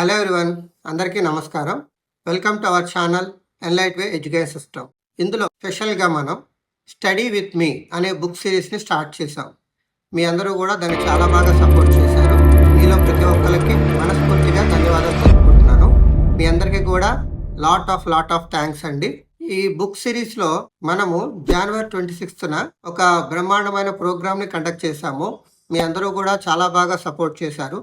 Hello everyone, అందరికీ నమస్కారం. Welcome to our channel ఎన్లైట్ way education system. ఇందులో స్పెషల్గా మనం స్టడీ విత్ మీ అనే బుక్ సిరీస్ని స్టార్ట్ చేసాం. మీ అందరూ కూడా దాన్ని చాలా బాగా సపోర్ట్ చేశారు. మీలో ప్రతి ఒక్కరికి మనస్ఫూర్తిగా ధన్యవాదాలు తెలుపుకుంటున్నాను. మీ అందరికీ కూడా లాట్ ఆఫ్ థ్యాంక్స్ అండి. ఈ బుక్ సిరీస్లో మనము జనవరి 26న ఒక బ్రహ్మాండమైన ప్రోగ్రామ్ని కండక్ట్ చేశాము. మీ అందరూ కూడా చాలా బాగా సపోర్ట్ చేశారు.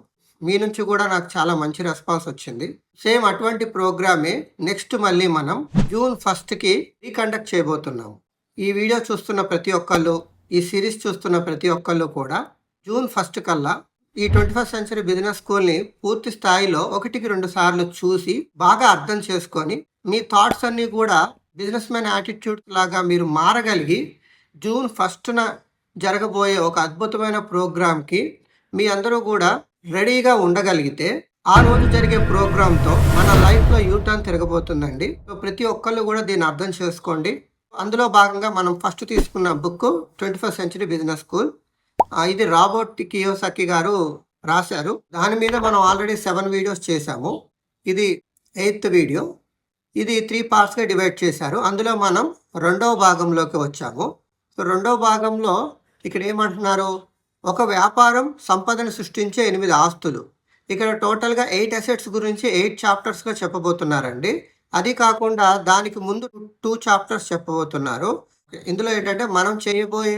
మీ నుంచి కూడా నాకు చాలా మంచి రెస్పాన్స్ వచ్చింది. సేమ్ అటువంటి ప్రోగ్రామే నెక్స్ట్ మళ్ళీ మనం జూన్ 1కి రీకండక్ట్ చేయబోతున్నాము. ఈ వీడియో చూస్తున్న ప్రతి ఒక్కళ్ళు, ఈ సిరీస్ చూస్తున్న ప్రతి ఒక్కళ్ళు కూడా జూన్ 1 కల్లా ఈ 21st సెంచరీ బిజినెస్ స్కూల్ని పూర్తి స్థాయిలో 1-2 సార్లు చూసి బాగా అర్థం చేసుకొని మీ థాట్స్ అన్నీ కూడా బిజినెస్ మ్యాన్ యాటిట్యూడ్ లాగా మీరు మారగలిగి జూన్ 1న జరగబోయే ఒక అద్భుతమైన ప్రోగ్రామ్కి మీ అందరూ కూడా రెడీగా ఉండగలిగితే ఆ రోజు జరిగే ప్రోగ్రామ్తో మన లైఫ్లో యూటర్న్ తిరగబోతుందండి. సో ప్రతి ఒక్కళ్ళు కూడా దీన్ని అర్థం చేసుకోండి. అందులో భాగంగా మనం ఫస్ట్ తీసుకున్న book 21st century business school. ఇది రాబర్ట్ కియోసాకి గారు రాశారు. దాని మీద మనం ఆల్రెడీ 7 వీడియోస్ చేశాము. ఇది 8th వీడియో. ఇది 3 పార్ట్స్గా డివైడ్ చేశారు. అందులో మనం 2వ భాగంలోకి వచ్చాము. సో 2వ భాగంలో ఇక్కడ ఏమంటున్నారు, ఒక వ్యాపారం సంపదను సృష్టించే 8 ఆస్తులు. ఇక్కడ టోటల్గా 8 అసెట్స్ గురించి 8 చాప్టర్స్గా చెప్పబోతున్నారండి. అది కాకుండా దానికి ముందు 2 చాప్టర్స్ చెప్పబోతున్నారు. ఇందులో ఏంటంటే మనం చేయబోయే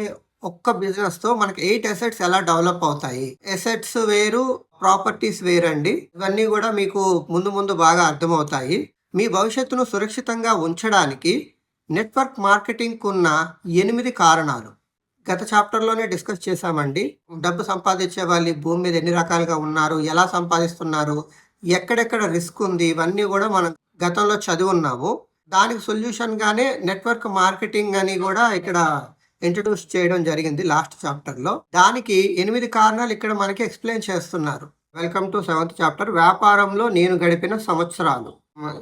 ఒక్క బిజినెస్తో మనకి 8 అసెట్స్ ఎలా డెవలప్ అవుతాయి. అసెట్స్ వేరు, ప్రాపర్టీస్ వేరండి. ఇవన్నీ కూడా మీకు ముందు బాగా అర్థమవుతాయి. మీ భవిష్యత్తును సురక్షితంగా ఉంచడానికి నెట్వర్క్ మార్కెటింగ్కు ఉన్న 8 కారణాలు గత చాప్టర్లోనే డిస్కస్ చేశామండి. డబ్బు సంపాదించే వాళ్ళు భూమి మీద ఎన్ని రకాలుగా ఉన్నారు, ఎలా సంపాదిస్తున్నారు, ఎక్కడెక్కడ రిస్క్ ఉంది, ఇవన్నీ కూడా మనం గతంలో చదివి ఉన్నాము. దానికి సొల్యూషన్గానే నెట్వర్క్ మార్కెటింగ్ అని కూడా ఇక్కడ ఇంట్రడ్యూస్ చేయడం జరిగింది లాస్ట్ చాప్టర్లో. దానికి 8 కారణాలు ఇక్కడ మనకి ఎక్స్ప్లెయిన్ చేస్తున్నారు. వెల్కమ్ టు 7th చాప్టర్, వ్యాపారంలో నేను గడిపిన సంవత్సరాలు.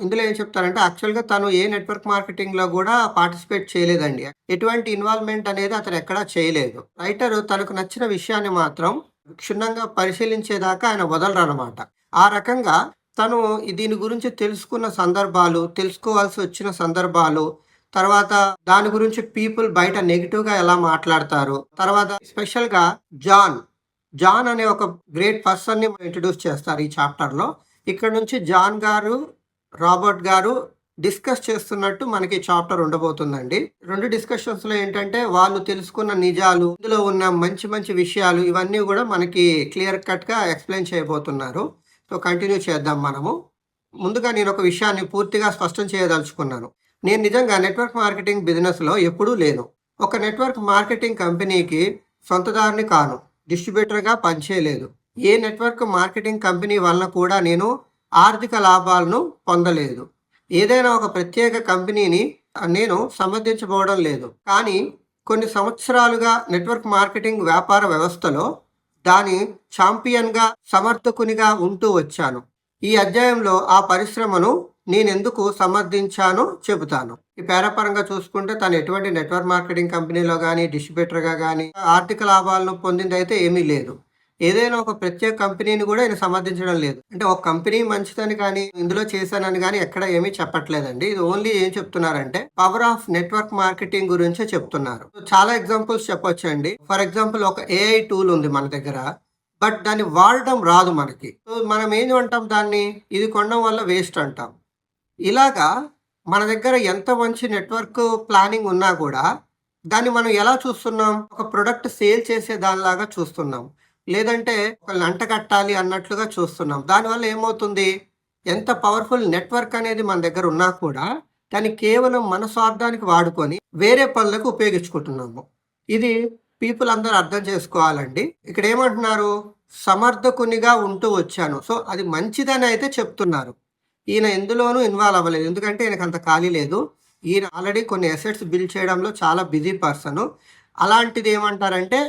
ఇందులో ఏం చెప్తారంటే యాక్చువల్గా తను ఏ నెట్వర్క్ మార్కెటింగ్లో కూడా పార్టిసిపేట్ చేయలేదండి. ఎటువంటి ఇన్వాల్వ్మెంట్ అనేది అతను ఎక్కడా చేయలేదు. రైటర్ తనకు నచ్చిన విషయాన్ని మాత్రం క్షుణ్ణంగా పరిశీలించేదాకా ఆయన వదలరు అనమాట. ఆ రకంగా తను దీని గురించి తెలుసుకున్న సందర్భాలు, తెలుసుకోవాల్సి వచ్చిన సందర్భాలు, తర్వాత దాని గురించి పీపుల్ బయట నెగిటివ్గా ఎలా మాట్లాడతారు, తర్వాత స్పెషల్గా జాన్ అనే ఒక గ్రేట్ పర్సన్ని ఇంట్రడ్యూస్ చేస్తారు ఈ చాప్టర్లో. ఇక్కడ నుంచి జాన్ గారు, రాబర్ట్ గారు డిస్కస్ చేస్తున్నట్టు మనకి చాప్టర్ ఉండబోతుందండి. 2 డిస్కషన్స్లో ఏంటంటే వాళ్ళు తెలుసుకున్న నిజాలు, ఇందులో ఉన్న మంచి విషయాలు, ఇవన్నీ కూడా మనకి క్లియర్ కట్గా ఎక్స్ప్లెయిన్ చేయబోతున్నారు. సో కంటిన్యూ చేద్దాం మనము. ముందుగా నేను ఒక విషయాన్ని పూర్తిగా స్పష్టం చేయదలుచుకున్నాను. నేను నిజంగా నెట్వర్క్ మార్కెటింగ్ బిజినెస్లో ఎప్పుడూ లేను. ఒక నెట్వర్క్ మార్కెటింగ్ కంపెనీకి సొంతదారుని కాను, డిస్ట్రిబ్యూటర్గా పనిచేయలేదు. ఏ నెట్వర్క్ మార్కెటింగ్ కంపెనీ వలన కూడా నేను ఆర్థిక లాభాలను పొందలేదు. ఏదైనా ఒక ప్రత్యేక కంపెనీని నేను సమర్థించబోవడం లేదు. కానీ కొన్ని సంవత్సరాలుగా నెట్వర్క్ మార్కెటింగ్ వ్యాపార వ్యవస్థలో దాని ఛాంపియన్గా, సమర్థకునిగా ఉంటూ వచ్చాను. ఈ అధ్యాయంలో ఆ పరిశ్రమను నేనెందుకు సమర్థించానో చెబుతాను. ఈ పేరాపరంగా చూసుకుంటే తను ఎటువంటి నెట్వర్క్ మార్కెటింగ్ కంపెనీలో కానీ, డిస్ట్రిబ్యూటర్గా కానీ ఆర్థిక లాభాలను పొందిందైతే ఏమీ లేదు. ఏదైనా ఒక ప్రత్యేక కంపెనీని కూడా ఆయన సమర్థించడం లేదు. అంటే ఒక కంపెనీ మంచిదని కానీ, ఇందులో చేశానని కానీ ఎక్కడ ఏమీ చెప్పట్లేదండి. ఇది ఓన్లీ ఏం చెప్తున్నారంటే పవర్ ఆఫ్ నెట్వర్క్ మార్కెటింగ్ గురించే చెప్తున్నారు. చాలా ఎగ్జాంపుల్స్ చెప్పొచ్చండి. ఫర్ ఎగ్జాంపుల్, ఒక AI టూల్ ఉంది మన దగ్గర, బట్ దాన్ని వాడడం రాదు మనకి. సో మనం ఏం అంటాం, దాన్ని ఇది కొనడం వల్ల వేస్ట్ అంటాం. ఇలాగా మన దగ్గర ఎంత మంచి నెట్వర్క్ ప్లానింగ్ ఉన్నా కూడా దాన్ని మనం ఎలా చూస్తున్నాం, ఒక ప్రొడక్ట్ సేల్ చేసే దానిలాగా చూస్తున్నాం, లేదంటే ఒకళ్ళని అంటగట్టాలి అన్నట్లుగా చూస్తున్నాం. దానివల్ల ఏమవుతుంది, ఎంత పవర్ఫుల్ నెట్వర్క్ అనేది మన దగ్గర ఉన్నా కూడా దాన్ని కేవలం మన స్వార్థానికి వాడుకొని వేరే పనులకు ఉపయోగించుకుంటున్నాము. ఇది పీపుల్ అందరూ అర్థం చేసుకోవాలండి. ఇక్కడ ఏమంటున్నారు, సమర్థకునిగా ఉంటూ వచ్చాను. సో అది మంచిదని అయితే చెప్తున్నారు. ఈయన ఎందులోనూ ఇన్వాల్వ్ అవ్వలేదు, ఎందుకంటే ఈయనకు అంత ఖాళీ లేదు. ఈయన ఆల్రెడీ కొన్ని అసెట్స్ బిల్డ్ చేయడంలో చాలా బిజీ పర్సన్. అలాంటిది ఏమంటారంటే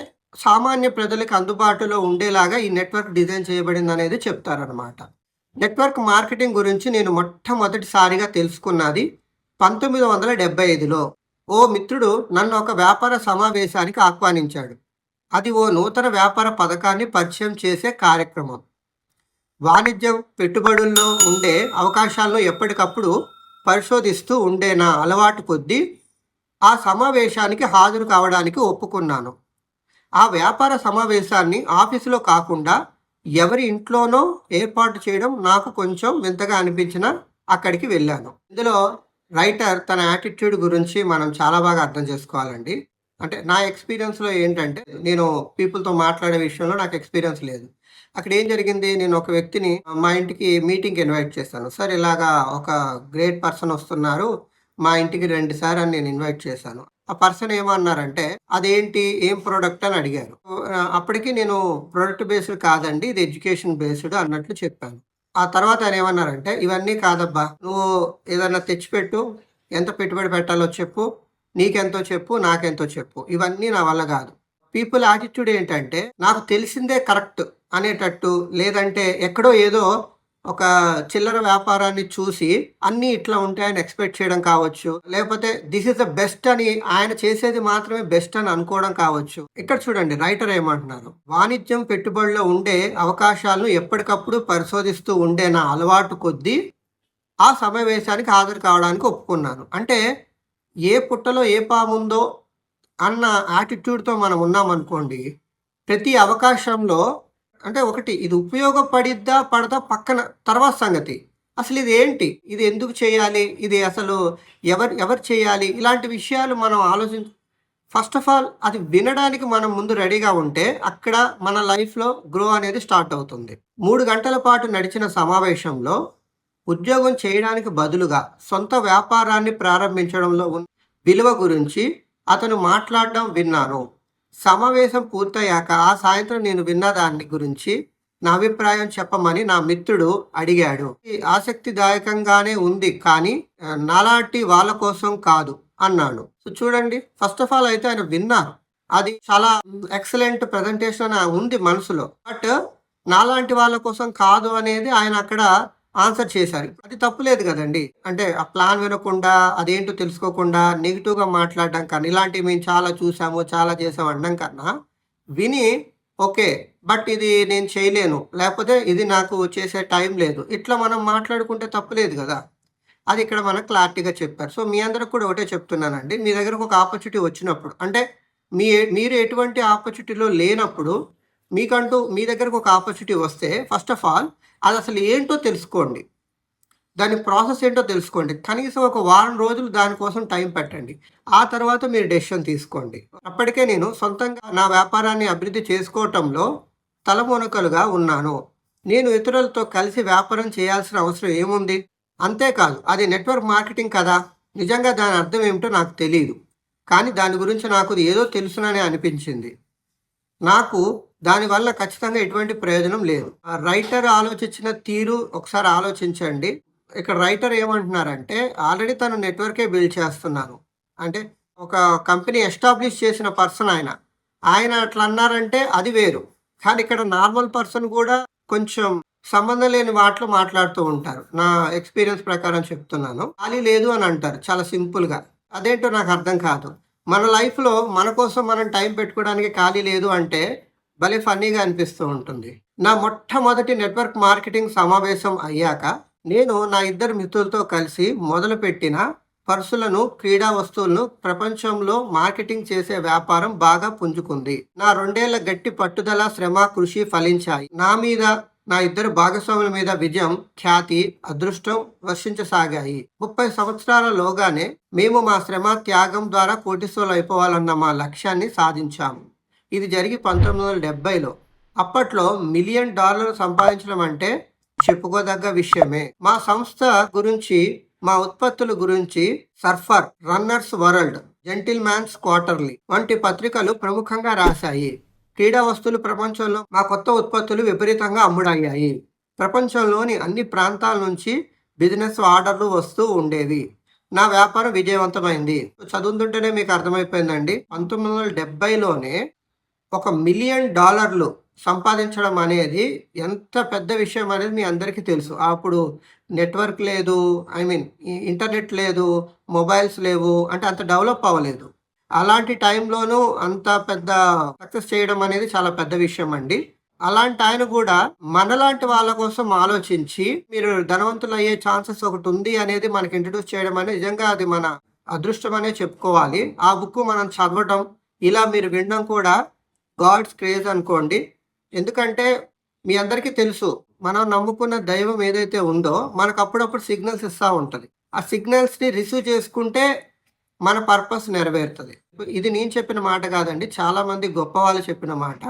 సామాన్య ప్రజలకు అందుబాటులో ఉండేలాగా ఈ నెట్వర్క్ డిజైన్ చేయబడింది అనేది చెప్తారనమాట. నెట్వర్క్ మార్కెటింగ్ గురించి నేను మొట్టమొదటిసారిగా తెలుసుకున్నది 1975లో. ఓ మిత్రుడు నన్ను ఒక వ్యాపార సమావేశానికి ఆహ్వానించాడు. అది ఓ నూతన వ్యాపార పథకాన్ని పరిచయం చేసే కార్యక్రమం. వాణిజ్యం పెట్టుబడుల్లో ఉండే అవకాశాలను ఎప్పటికప్పుడు పరిశోధిస్తూ ఉండే నా అలవాటు కొద్దీ ఆ సమావేశానికి హాజరు కావడానికి ఒప్పుకున్నాను. ఆ వ్యాపార సమావేశాన్ని ఆఫీసులో కాకుండా ఎవరి ఇంట్లోనో ఏర్పాటు చేయడం నాకు కొంచెం వింతగా అనిపించినా అక్కడికి వెళ్ళాను. ఇందులో రైటర్ తన యాటిట్యూడ్ గురించి మనం చాలా బాగా అర్థం చేసుకోవాలండి. అంటే నా ఎక్స్పీరియన్స్‌లో ఏంటంటే, నేను పీపుల్‌తో మాట్లాడే విషయంలో నాకు ఎక్స్పీరియన్స్ లేదు. అక్కడ ఏం జరిగింది, నేను ఒక వ్యక్తిని మా ఇంటికి మీటింగ్‌కి ఇన్వైట్ చేశాను. సార్ ఇలాగా ఒక గ్రేట్ పర్సన్ వస్తున్నారు, మా ఇంటికి రండి సార్ అని నేను ఇన్వైట్ చేశాను. ఆ పర్సన్ ఏమన్నారంటే, "అదేంటి? ఏం ప్రొడక్ట్?" అని అడిగారు. అప్పటికి నేను ప్రొడక్ట్ బేస్డ్ కాదండి, ఇది ఎడ్యుకేషన్ బేస్డ్ అన్నట్లు చెప్పాను. ఆ తర్వాత ఆయన ఏమన్నారంటే, "ఇవన్నీ కాదబ్బా! నువ్వు ఏదన్నా తెచ్చిపెట్టు, ఎంత పెట్టుబడి పెట్టాలో చెప్పు, నీకెంతో చెప్పు, నాకెంతో చెప్పు. ఇవన్నీ నా వల్ల గాదు." పీపుల్ యాటిట్యూడ్ ఏంటంటే, నాకు తెలిసిందే కరెక్ట్ అనేటట్టు, లేదంటే ఎక్కడో ఏదో ఒక చిల్లర వ్యాపారాన్ని చూసి అన్నీ ఇట్లా ఉంటాయని ఎక్స్‌పెక్ట్ చేయడం కావచ్చు. లేకపోతే దిస్ ఈస్ ద బెస్ట్ అని ఆయన చేసేది మాత్రమే బెస్ట్ అని అనుకోవడం కావచ్చు. ఇక్కడ చూడండి రైటర్ ఏమంటున్నారు. వాణిజ్యం పెట్టుబడిలో ఉండే అవకాశాలను ఎప్పటికప్పుడు పరిశోధిస్తూ ఉండే నా అలవాటు కొద్దీ ఆ సమావేశానికి హాజరు కావడానికి ఒప్పుకున్నాను. అంటే ఏ పుట్టలో ఏ పాముందో అన్న యాటిట్యూడ్‌తో మనం ఉన్నామనుకోండి, ప్రతి అవకాశంలో అంటే ఒకటి ఇది ఉపయోగపడిద్దా? పడదా? పక్కన తర్వాత సంగతి. అసలిదేంటి? ఇది ఎందుకు చేయాలి? ఇది అసలు ఎవరు చేయాలి? ఇలాంటి విషయాలు మనం ఫస్ట్ ఆఫ్ ఆల్ అది వినడానికి మనం ముందు రెడీగా ఉంటే, అక్కడ మన లైఫ్‌లో గ్రో అనేది స్టార్ట్ అవుతుంది. 3 గంటల పాటు నడిచిన సమావేశంలో ఉద్యోగం చేయడానికి బదులుగా సొంత వ్యాపారాన్ని ప్రారంభించడంలో ఉన్న విలువ గురించి అతను మాట్లాడడం విన్నాను. సమావేశం పూర్తయ్యాక ఆ సాయంత్రం నేను విన్న దాని గురించి నా అభిప్రాయం చెప్పమని నా మిత్రుడు అడిగాడు. ఇది ఆసక్తిదాయకంగానే ఉంది, కానీ నాలాంటి వాళ్ళ కోసం కాదు అన్నాడు. సో చూడండి, ఫస్ట్ ఆఫ్ ఆల్ అయితే ఆయన విన్నారు. అది చాలా ఎక్సలెంట్ ప్రజెంటేషన్ అని ఉంది మనసులో. బట్ నాలాంటి వాళ్ళ కోసం కాదు అనేది ఆయన అక్కడ ఆన్సర్ చేశారు. అది తప్పులేదు గదండీ! అంటే ఆ ప్లాన్ వినకుండా, అదేంటో తెలుసుకోకుండా నెగెటివ్‌గా మాట్లాడడం కన్నా, ఇలాంటివి మేము చాలా చూసాము, చాలా చేసాము అనడం కన్నా, విని ఓకే. బట్ ఇది నేను చేయలేను, లేకపోతే ఇది నాకు చేసే టైం లేదు, ఇట్లా మనం మాట్లాడుకుంటే తప్పులేదు గదా! అది ఇక్కడ మనకు క్లారిటీగా చెప్పారు. సో, మీ అందరికి కూడా ఒకటే చెప్తున్నానండి. మీ దగ్గరకు ఒక ఆపర్చునిటీ వచ్చినప్పుడు, అంటే మీరు ఎటువంటి ఆపర్చునిటీలో లేనప్పుడు, మీకంటూ మీ దగ్గరకు ఒక ఆపర్చునిటీ వస్తే ఫస్ట్ ఆఫ్ ఆల్ అదసలు ఏంటో తెలుసుకోండి. దాని ప్రాసెస్ ఏంటో తెలుసుకోండి. కనీసం ఒక వారం రోజులు దానికోసం టైం పెట్టండి. ఆ తర్వాత మీరు డెసిషన్ తీసుకోండి. అప్పటికే నేను సొంతంగా నా వ్యాపారాన్ని అభివృద్ధి చేసుకోవటంలో తలమునకలుగా ఉన్నాను. నేను ఇతరులతో కలిసి వ్యాపారం చేయాల్సిన అవసరం ఏముంది? అంతేకాదు, అది నెట్వర్క్ మార్కెటింగ్ కదా! నిజంగా దాని అర్థం ఏమిటో నాకు తెలీదు. కానీ దాని గురించి నాకు ఏదో తెలుసునని అనిపించింది. నాకు దానివల్ల ఖచ్చితంగా ఎటువంటి ప్రయోజనం లేదు. ఆ రైటర్ ఆలోచించిన తీరు ఒకసారి ఆలోచించండి. ఇక్కడ రైటర్ ఏమంటున్నారంటే, ఆల్రెడీ తను నెట్వర్కే బిల్డ్ చేస్తున్నారు. అంటే ఒక కంపెనీ ఎస్టాబ్లిష్ చేసిన పర్సన్ ఆయన. ఆయన అట్లా అన్నారంటే అది వేరు. కానీ ఇక్కడ నార్మల్ పర్సన్ కూడా కొంచెం సంబంధం లేని వాటిలో మాట్లాడుతూ ఉంటారు. నా ఎక్స్‌పీరియన్స్ ప్రకారం చెప్తున్నాను. ఖాళీ లేదు అని అంటారు చాలా సింపుల్‌గా. అదేంటో నాకు అర్థం కాదు. మన లైఫ్‌లో మన కోసం మనం టైం పెట్టుకోవడానికి ఖాళీ లేదు అంటే భలే ఫన్నీగా అనిపిస్తూ ఉంటుంది. నా మొట్టమొదటి నెట్వర్క్ మార్కెటింగ్ సమావేశం అయ్యాక నేను నా ఇద్దరు మిత్రులతో కలిసి మొదలుపెట్టిన పర్సులను, క్రీడా వస్తువులను ప్రపంచంలో మార్కెటింగ్ చేసే వ్యాపారం బాగా పుంజుకుంది. నా 2 ఏళ్ల గట్టి పట్టుదల, శ్రమ, కృషి ఫలించాయి. నా మీద, నా ఇద్దరు భాగస్వాముల మీద విజయం, ఖ్యాతి, అదృష్టం వర్షించసాగాయి. 30 సంవత్సరాలలోగానే మేము మా శ్రమ, త్యాగం ద్వారా కోటీశ్వరులు అయిపోవాలన్న మా లక్ష్యాన్ని సాధించాము. ఇది జరిగి 1970లో. అప్పట్లో $1 మిలియన్ సంపాదించడం అంటే చెప్పుకోదగ్గ విషయమే. మా సంస్థ గురించి, మా ఉత్పత్తుల గురించి surfer, runners world, gentleman's quarterly వంటి పత్రికలు ప్రముఖంగా రాశాయి. క్రీడా వస్తువులు ప్రపంచంలో మా కొత్త ఉత్పత్తులు విపరీతంగా అమ్ముడయ్యాయి. ప్రపంచంలోని అన్ని ప్రాంతాల నుంచి బిజినెస్ ఆర్డర్లు వస్తూ ఉండేవి. నా వ్యాపారం విజయవంతమైంది. చదువుతుంటేనే మీకు అర్థమైపోయిందండి. 1970లోనే $1 మిలియన్ సంపాదించడం అనేది ఎంత పెద్ద విషయం అనేది మీ అందరికీ తెలుసు. అప్పుడు నెట్వర్క్ లేదు, ఐ మీన్ ఇంటర్నెట్ లేదు, మొబైల్స్ లేవు, అంటే అంత డెవలప్ అవ్వలేదు. అలాంటి టైంలోనూ అంత పెద్ద సక్సెస్ చేయడం అనేది చాలా పెద్ద విషయం అండి. అలాంటి ఆయన కూడా మనలాంటి వాళ్ళ కోసం ఆలోచించి మీరు ధనవంతులు అయ్యే ఛాన్సెస్ ఒకటి ఉంది అనేది మనకి ఇంట్రడ్యూస్ చేయడం అనేది నిజంగా అది మన అదృష్టం అనే చెప్పుకోవాలి. ఆ బుక్ మనం చదవటం, ఇలా మీరు వినడం కూడా గాడ్స్ క్రేజ్ అనుకోండి. ఎందుకంటే మీ అందరికీ తెలుసు, మనం నమ్ముకున్న దైవం ఏదైతే ఉందో మనకు అప్పుడప్పుడు సిగ్నల్స్ ఇస్తా ఉంటది. ఆ సిగ్నల్స్‌ని రిసీవ్ చేసుకుంటే మన పర్పస్ నెరవేరుతది. ఇది నేను చెప్పిన మాట కాదండి. చాలామంది గొప్ప వాళ్ళు చెప్పిన మాట.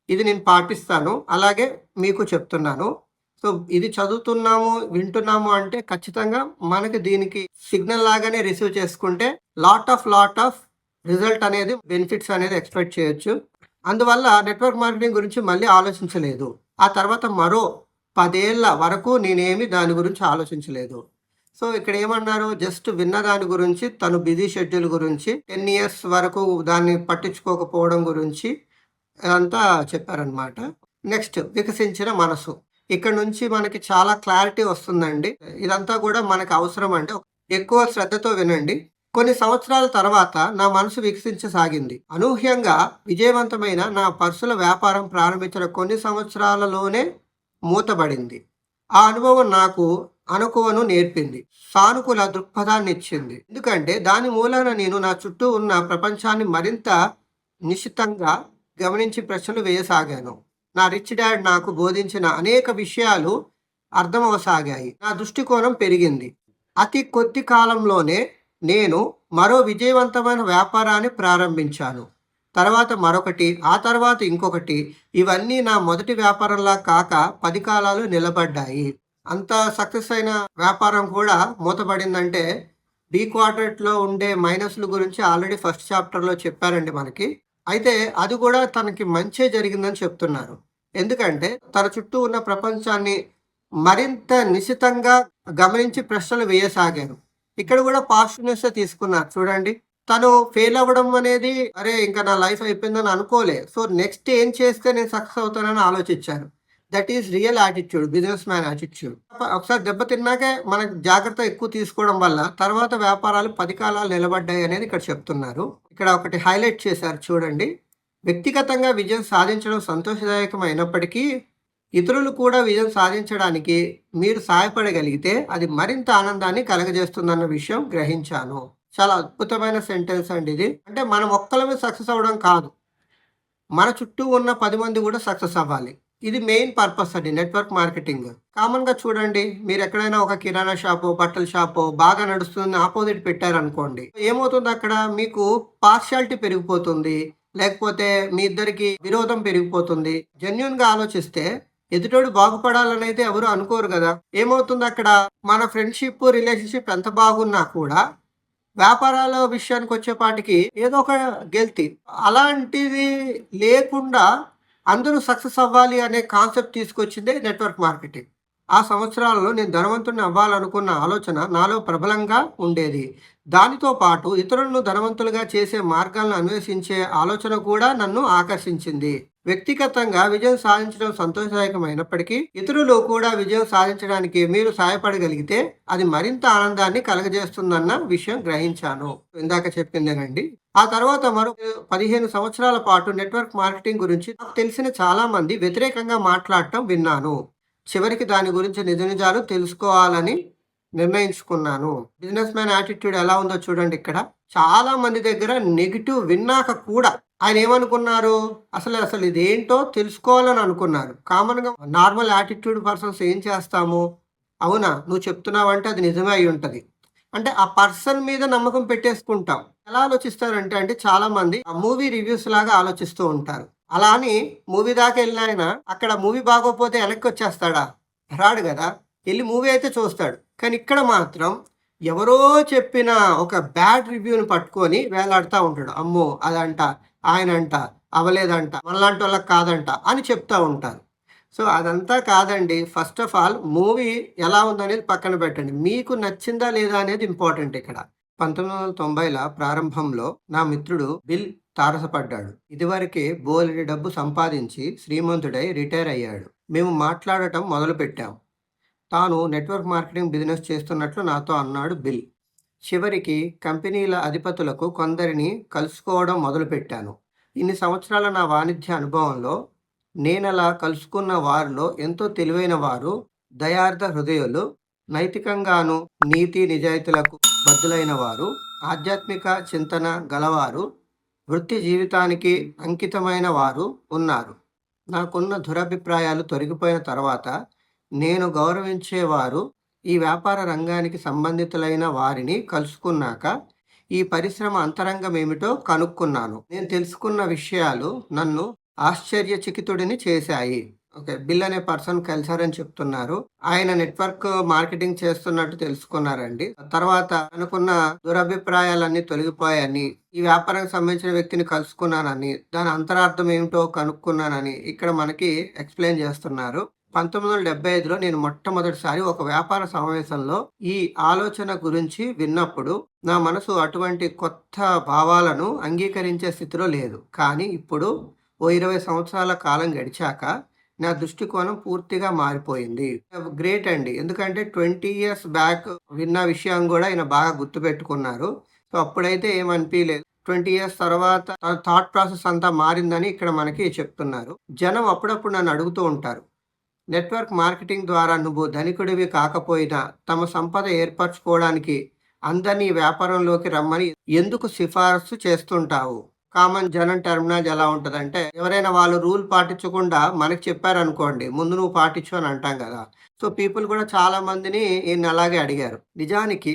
ఇది నేను పాటిస్తాను. అలాగే మీకు చెప్తున్నాను. సో, ఇది చదువుతున్నాము, వింటున్నాము అంటే ఖచ్చితంగా మనకి దీనికి సిగ్నల్ లాగానే రిసీవ్ చేసుకుంటే లాట్ ఆఫ్ రిజల్ట్ అనేది, బెనిఫిట్స్ అనేది ఎక్స్‌పెక్ట్ చేయొచ్చు. అందువల్ల నెట్వర్క్ మార్కెటింగ్ గురించి మళ్ళీ ఆలోచించలేదు. ఆ తర్వాత మరో 10 ఏళ్ల వరకు నేనేమి దాని గురించి ఆలోచించలేదు. సో, ఇక్కడ ఏమన్నారు, జస్ట్ విన్న దాని గురించి, తను బిజీ షెడ్యూల్ గురించి, 10 ఇయర్స్ వరకు దాన్ని పట్టించుకోకపోవడం గురించి అదంతా చెప్పారనమాట. నెక్స్ట్ వికసించిన మనసు. ఇక్కడ నుంచి మనకి చాలా క్లారిటీ వస్తుందండి. ఇదంతా కూడా మనకు అవసరం అండి. ఎక్కువ శ్రద్ధతో వినండి. కొన్ని సంవత్సరాల తర్వాత నా మనసు వికసించసాగింది. అనూహ్యంగా విజయవంతమైన నా పర్సుల వ్యాపారం ప్రారంభించిన కొన్ని సంవత్సరాలలోనే మూతబడింది. ఆ అనుభవం నాకు అనుకువను నేర్పింది. సానుకూల దృక్పథాన్ని ఇచ్చింది. ఎందుకంటే దాని మూలాన నేను నా చుట్టూ ఉన్న ప్రపంచాన్ని మరింత నిశితంగా గమనించి ప్రశ్నలు వేయసాగాను. నా రిచ్ డాడ్ నాకు బోధించిన అనేక విషయాలు అర్థమవసాగాయి. నా దృష్టికోణం పెరిగింది. అతి కొద్ది కాలంలోనే నేను మరో విజయవంతమైన వ్యాపారాన్ని ప్రారంభించాను. తర్వాత మరొకటి, ఆ తర్వాత ఇంకొకటి. ఇవన్నీ నా మొదటి వ్యాపారంలా కాక 10 కాలాలు నిలబడ్డాయి. అంత సక్సెస్ అయిన వ్యాపారం కూడా మూతబడిందంటే బి క్వార్టర్లో ఉండే మైనస్ల గురించి ఆల్రెడీ ఫస్ట్ చాప్టర్లో చెప్పారండి మనకి. అయితే అది కూడా తనకి మంచే జరిగిందని చెప్తున్నారు. ఎందుకంటే తన చుట్టూ ఉన్న ప్రపంచాన్ని మరింత నిశితంగా గమనించి ప్రశ్నలు వేయసాగారు. ఇక్కడ కూడా పాజిటివ్నెస్ తీసుకున్నారు చూడండి. తను ఫెయిల్ అవ్వడం అనేది, అరే ఇంకా నా లైఫ్ అయిపోయిందని అనుకోలే. సో నెక్స్ట్ ఏం చేస్తే నేను సక్సెస్ అవుతానని ఆలోచించారు. That is real attitude, business man attitude. ఒకసారి దెబ్బతిన్నాకే మనకు జాగ్రత్త ఎక్కువ తీసుకోవడం వల్ల తర్వాత వ్యాపారాలు 10 కాలాలు నిలబడ్డాయి అనేది ఇక్కడ చెప్తున్నారు. ఇక్కడ ఒకటి హైలైట్ చేశారు చూడండి. వ్యక్తిగతంగా విజయం సాధించడం సంతోషదాయకమైనప్పటికీ ఇతరులు కూడా విజయం సాధించడానికి మీరు సహాయపడగలిగితే అది మరింత ఆనందాన్ని కలగజేస్తుందన్న విషయం గ్రహించాను. చాలా అద్భుతమైన సెంటెన్స్ అండి ఇది. అంటే మనం ఒక్కలమే సక్సెస్ అవ్వడం కాదు, మన చుట్టూ ఉన్న 10 మంది కూడా సక్సెస్ అవ్వాలి. ఇది మెయిన్ పర్పస్ అండి నెట్వర్క్ మార్కెటింగ్. కామన్గా చూడండి, మీరు ఎక్కడైనా ఒక కిరాణా షాపు, బట్టల షాపు బాగా నడుస్తుంది ఆపోజిట్ పెట్టారనుకోండి, ఏమవుతుంది అక్కడ మీకు పార్షియాలిటీ పెరిగిపోతుంది, లేకపోతే మీ ఇద్దరికి విరోధం పెరిగిపోతుంది. జెన్యున్ గా ఆలోచిస్తే ఎదుటోడు బాగుపడాలని అయితే ఎవరు అనుకోరు కదా. ఏమవుతుంది అక్కడ, మన ఫ్రెండ్షిప్ రిలేషన్షిప్ ఎంత బాగున్నా కూడా వ్యాపారాల విషయానికి వచ్చేపాటికి ఏదో ఒక గెల్తి. అలాంటిది లేకుండా అందరూ సక్సెస్ అవ్వాలి అనే కాన్సెప్ట్ తీసుకొచ్చిందే నెట్వర్క్ మార్కెటింగ్. ఆ సంవత్సరాలలో నేను ధనవంతుడిని అవ్వాలనుకున్న ఆలోచన నాలో ప్రబలంగా ఉండేది. దానితో పాటు ఇతరులను ధనవంతులుగా చేసే మార్గాలను అన్వేషించే ఆలోచన కూడా నన్ను ఆకర్షించింది. వ్యక్తిగతంగా విజయం సాధించడం సంతోషదాయకమైనప్పటికీ ఇతరులు కూడా విజయం సాధించడానికి మీరు సహాయపడగలిగితే అది మరింత ఆనందాన్ని కలగజేస్తుందన్న విషయం గ్రహించాను. ఇందాక చెప్పిందేనండి. ఆ తర్వాత మరో 15 సంవత్సరాల పాటు నెట్వర్క్ మార్కెటింగ్ గురించి నాకు తెలిసిన చాలా మంది వ్యతిరేకంగా మాట్లాడటం విన్నాను. చివరికి దాని గురించి నిజ నిజాలు తెలుసుకోవాలని నిర్ణయించుకున్నాను. బిజినెస్ మ్యాన్ యాటిట్యూడ్ ఎలా ఉందో చూడండి. ఇక్కడ చాలా మంది దగ్గర నెగిటివ్ విన్నాక కూడా ఆయన ఏమనుకున్నారు, అసలు ఇదేంటో తెలుసుకోవాలని అనుకున్నారు. కామన్గా నార్మల్ యాటిట్యూడ్ పర్సన్స్ ఏం చేస్తాము, అవునా నువ్వు చెప్తున్నావంటే అది నిజమే అయి ఉంటుంది అంటే ఆ పర్సన్ మీద నమ్మకం పెట్టేసుకుంటాం. ఎలా ఆలోచిస్తారంటే అంటే చాలా మంది ఆ మూవీ రివ్యూస్ లాగా ఆలోచిస్తూ ఉంటారు. అలా అని మూవీ దాకా వెళ్ళిన ఆయన అక్కడ మూవీ బాగోపోతే వెనక్కి వచ్చేస్తాడా? రాడు కదా. వెళ్ళి మూవీ అయితే చూస్తాడు. కానీ ఇక్కడ మాత్రం ఎవరో చెప్పిన ఒక బ్యాడ్ రివ్యూని పట్టుకొని వేలాడుతూ ఉంటాడు. అమ్మో అదంట, ఆయనంట, అవలేదంట, మనలాంటి వాళ్ళకి కాదంట అని చెప్తూ ఉంటారు. సో అదంతా కాదండి. ఫస్ట్ ఆఫ్ ఆల్ మూవీ ఎలా ఉందనేది పక్కన పెట్టండి, మీకు నచ్చిందా లేదా అనేది ఇంపార్టెంట్ ఇక్కడ. 1990ల ప్రారంభంలో నా మిత్రుడు బిల్ తారసపడ్డాడు. ఇదివరకే బోలెడు డబ్బు సంపాదించి శ్రీమంతుడై రిటైర్ అయ్యాడు. మేము మాట్లాడటం మొదలుపెట్టాం. తాను నెట్వర్క్ మార్కెటింగ్ బిజినెస్ చేస్తున్నట్లు నాతో అన్నాడు బిల్. చివరికి కంపెనీల అధిపతులకు కొందరిని కలుసుకోవడం మొదలుపెట్టాను. ఇన్ని సంవత్సరాల నా వాణిజ్య అనుభవంలో నేనలా కలుసుకున్న వారిలో ఎంతో తెలివైన వారు, దయార్థ హృదయులు, నైతికంగాను నీతి నిజాయితీలకు బద్దులైన వారు, ఆధ్యాత్మిక చింతన గలవారు, వృత్తి జీవితానికి అంకితమైన వారు ఉన్నారు. నాకున్న దురభిప్రాయాలు తొలగిపోయిన తర్వాత నేను గౌరవించేవారు, ఈ వ్యాపార రంగానికి సంబంధితులైన వారిని కలుసుకున్నాక ఈ పరిశ్రమ అంతరంగం ఏమిటో కనుక్కున్నాను. నేను తెలుసుకున్న విషయాలు నన్ను ఆశ్చర్యచకితుడిని చేశాయి. ఓకే. బిల్ అనే పర్సన్ కలిసారని చెప్తున్నారు. ఆయన నెట్వర్క్ మార్కెటింగ్ చేస్తున్నట్టు తెలుసుకున్నారండి. తర్వాత అనుకున్న దురభిప్రాయాలన్నీ తొలగిపోయాయని, ఈ వ్యాపారానికి సంబంధించిన వ్యక్తిని కలుసుకున్నానని, దాని అంతరార్థం ఏమిటో కనుక్కున్నానని ఇక్కడ మనకి ఎక్స్‌ప్లెయిన్ చేస్తున్నారు. 1975లో నేను మొట్టమొదటిసారి ఒక వ్యాపార సమావేశంలో ఈ ఆలోచన గురించి విన్నప్పుడు నా మనసు అటువంటి కొత్త భావాలను అంగీకరించే స్థితిలో లేదు. కానీ ఇప్పుడు ఓ 20 సంవత్సరాల కాలం గడిచాక నా దృష్టికోణం పూర్తిగా మారిపోయింది. గ్రేట్ అండి. ఎందుకంటే 20 ఇయర్స్ బ్యాక్ విన్న విషయం కూడా ఈయన బాగా గుర్తుపెట్టుకున్నారు. సో అప్పుడైతే ఏమనిపియలేదు. 20 ఇయర్స్ తర్వాత తన థాట్ ప్రాసెస్ అంతా మారిందని ఇక్కడ మనకి చెప్తున్నారు. జనం అప్పుడప్పుడు నన్ను అడుగుతూ ఉంటారు. నెట్వర్క్ మార్కెటింగ్ ద్వారా నువ్వు ధనికుడివి కాకపోయినా తమ సంపద ఏర్పరచుకోవడానికి అందరినీ ఈ వ్యాపారంలోకి రమ్మని ఎందుకు సిఫారసు చేస్తుంటావు? కామన్ జనం టెర్మినాలజీ ఎలా ఉంటదంటే, ఎవరైనా వాళ్ళు రూల్ పాటించకుండా మనకు చెప్పారనుకోండి, ముందు నువ్వు పాటించు అని అంటాం కదా! సో పీపుల్ కూడా చాలా మందిని ఈయన్ని అలాగే అడిగారు. నిజానికి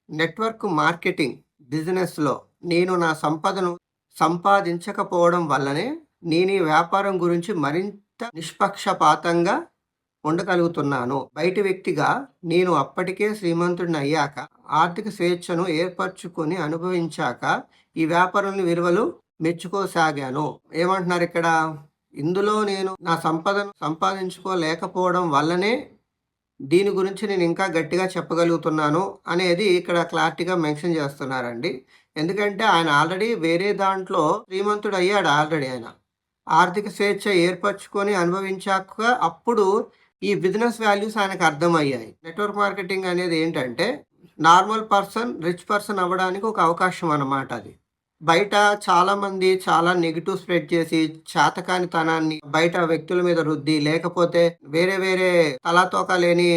నెట్వర్క్ మార్కెటింగ్ బిజినెస్‌లో నేను నా సంపదను సంపాదించకపోవడం వల్లనే నేను ఈ వ్యాపారం గురించి మరింత నిష్పక్షపాతంగా ఉండగలుగుతున్నాను. బయటి వ్యక్తిగా నేను అప్పటికే శ్రీమంతుడినయ్యాక, ఆర్థిక స్వేచ్ఛను ఏర్పరచుకొని అనుభవించాక ఈ వ్యాపారంలో విలువలు మెచ్చుకోసాగాను. ఏమంటున్నారిక్కడ? ఇందులో నేను నా సంపదను సంపాదించుకోలేకపోవడం వల్లనే దీని గురించి నేను ఇంకా గట్టిగా చెప్పగలుగుతున్నాను అనేది ఇక్కడ క్లారిటీగా మెన్షన్ చేస్తున్నారండి. ఎందుకంటే ఆయన ఆల్రెడీ వేరే దాంట్లో శ్రీమంతుడయ్యాడు ఆల్రెడీ ఆయన. ఆర్థిక స్వేచ్ఛ ఏర్పరచుకొని అనుభవించాక అప్పుడు ఈ బిజినెస్ వాల్యూస్ ఆయనకు అర్థమయ్యాయి. నెట్వర్క్ మార్కెటింగ్ అనేది ఏంటంటే నార్మల్ పర్సన్ రిచ్ పర్సన్ అవ్వడానికి ఒక అవకాశం అన్నమాట అది. బయట చాలామంది చాలా నెగెటివ్ స్ప్రెడ్ చేసి చేతకానితనాన్ని బయట వ్యక్తుల మీద రుద్ది, లేకపోతే వేరే వేరే తలాతోక లేని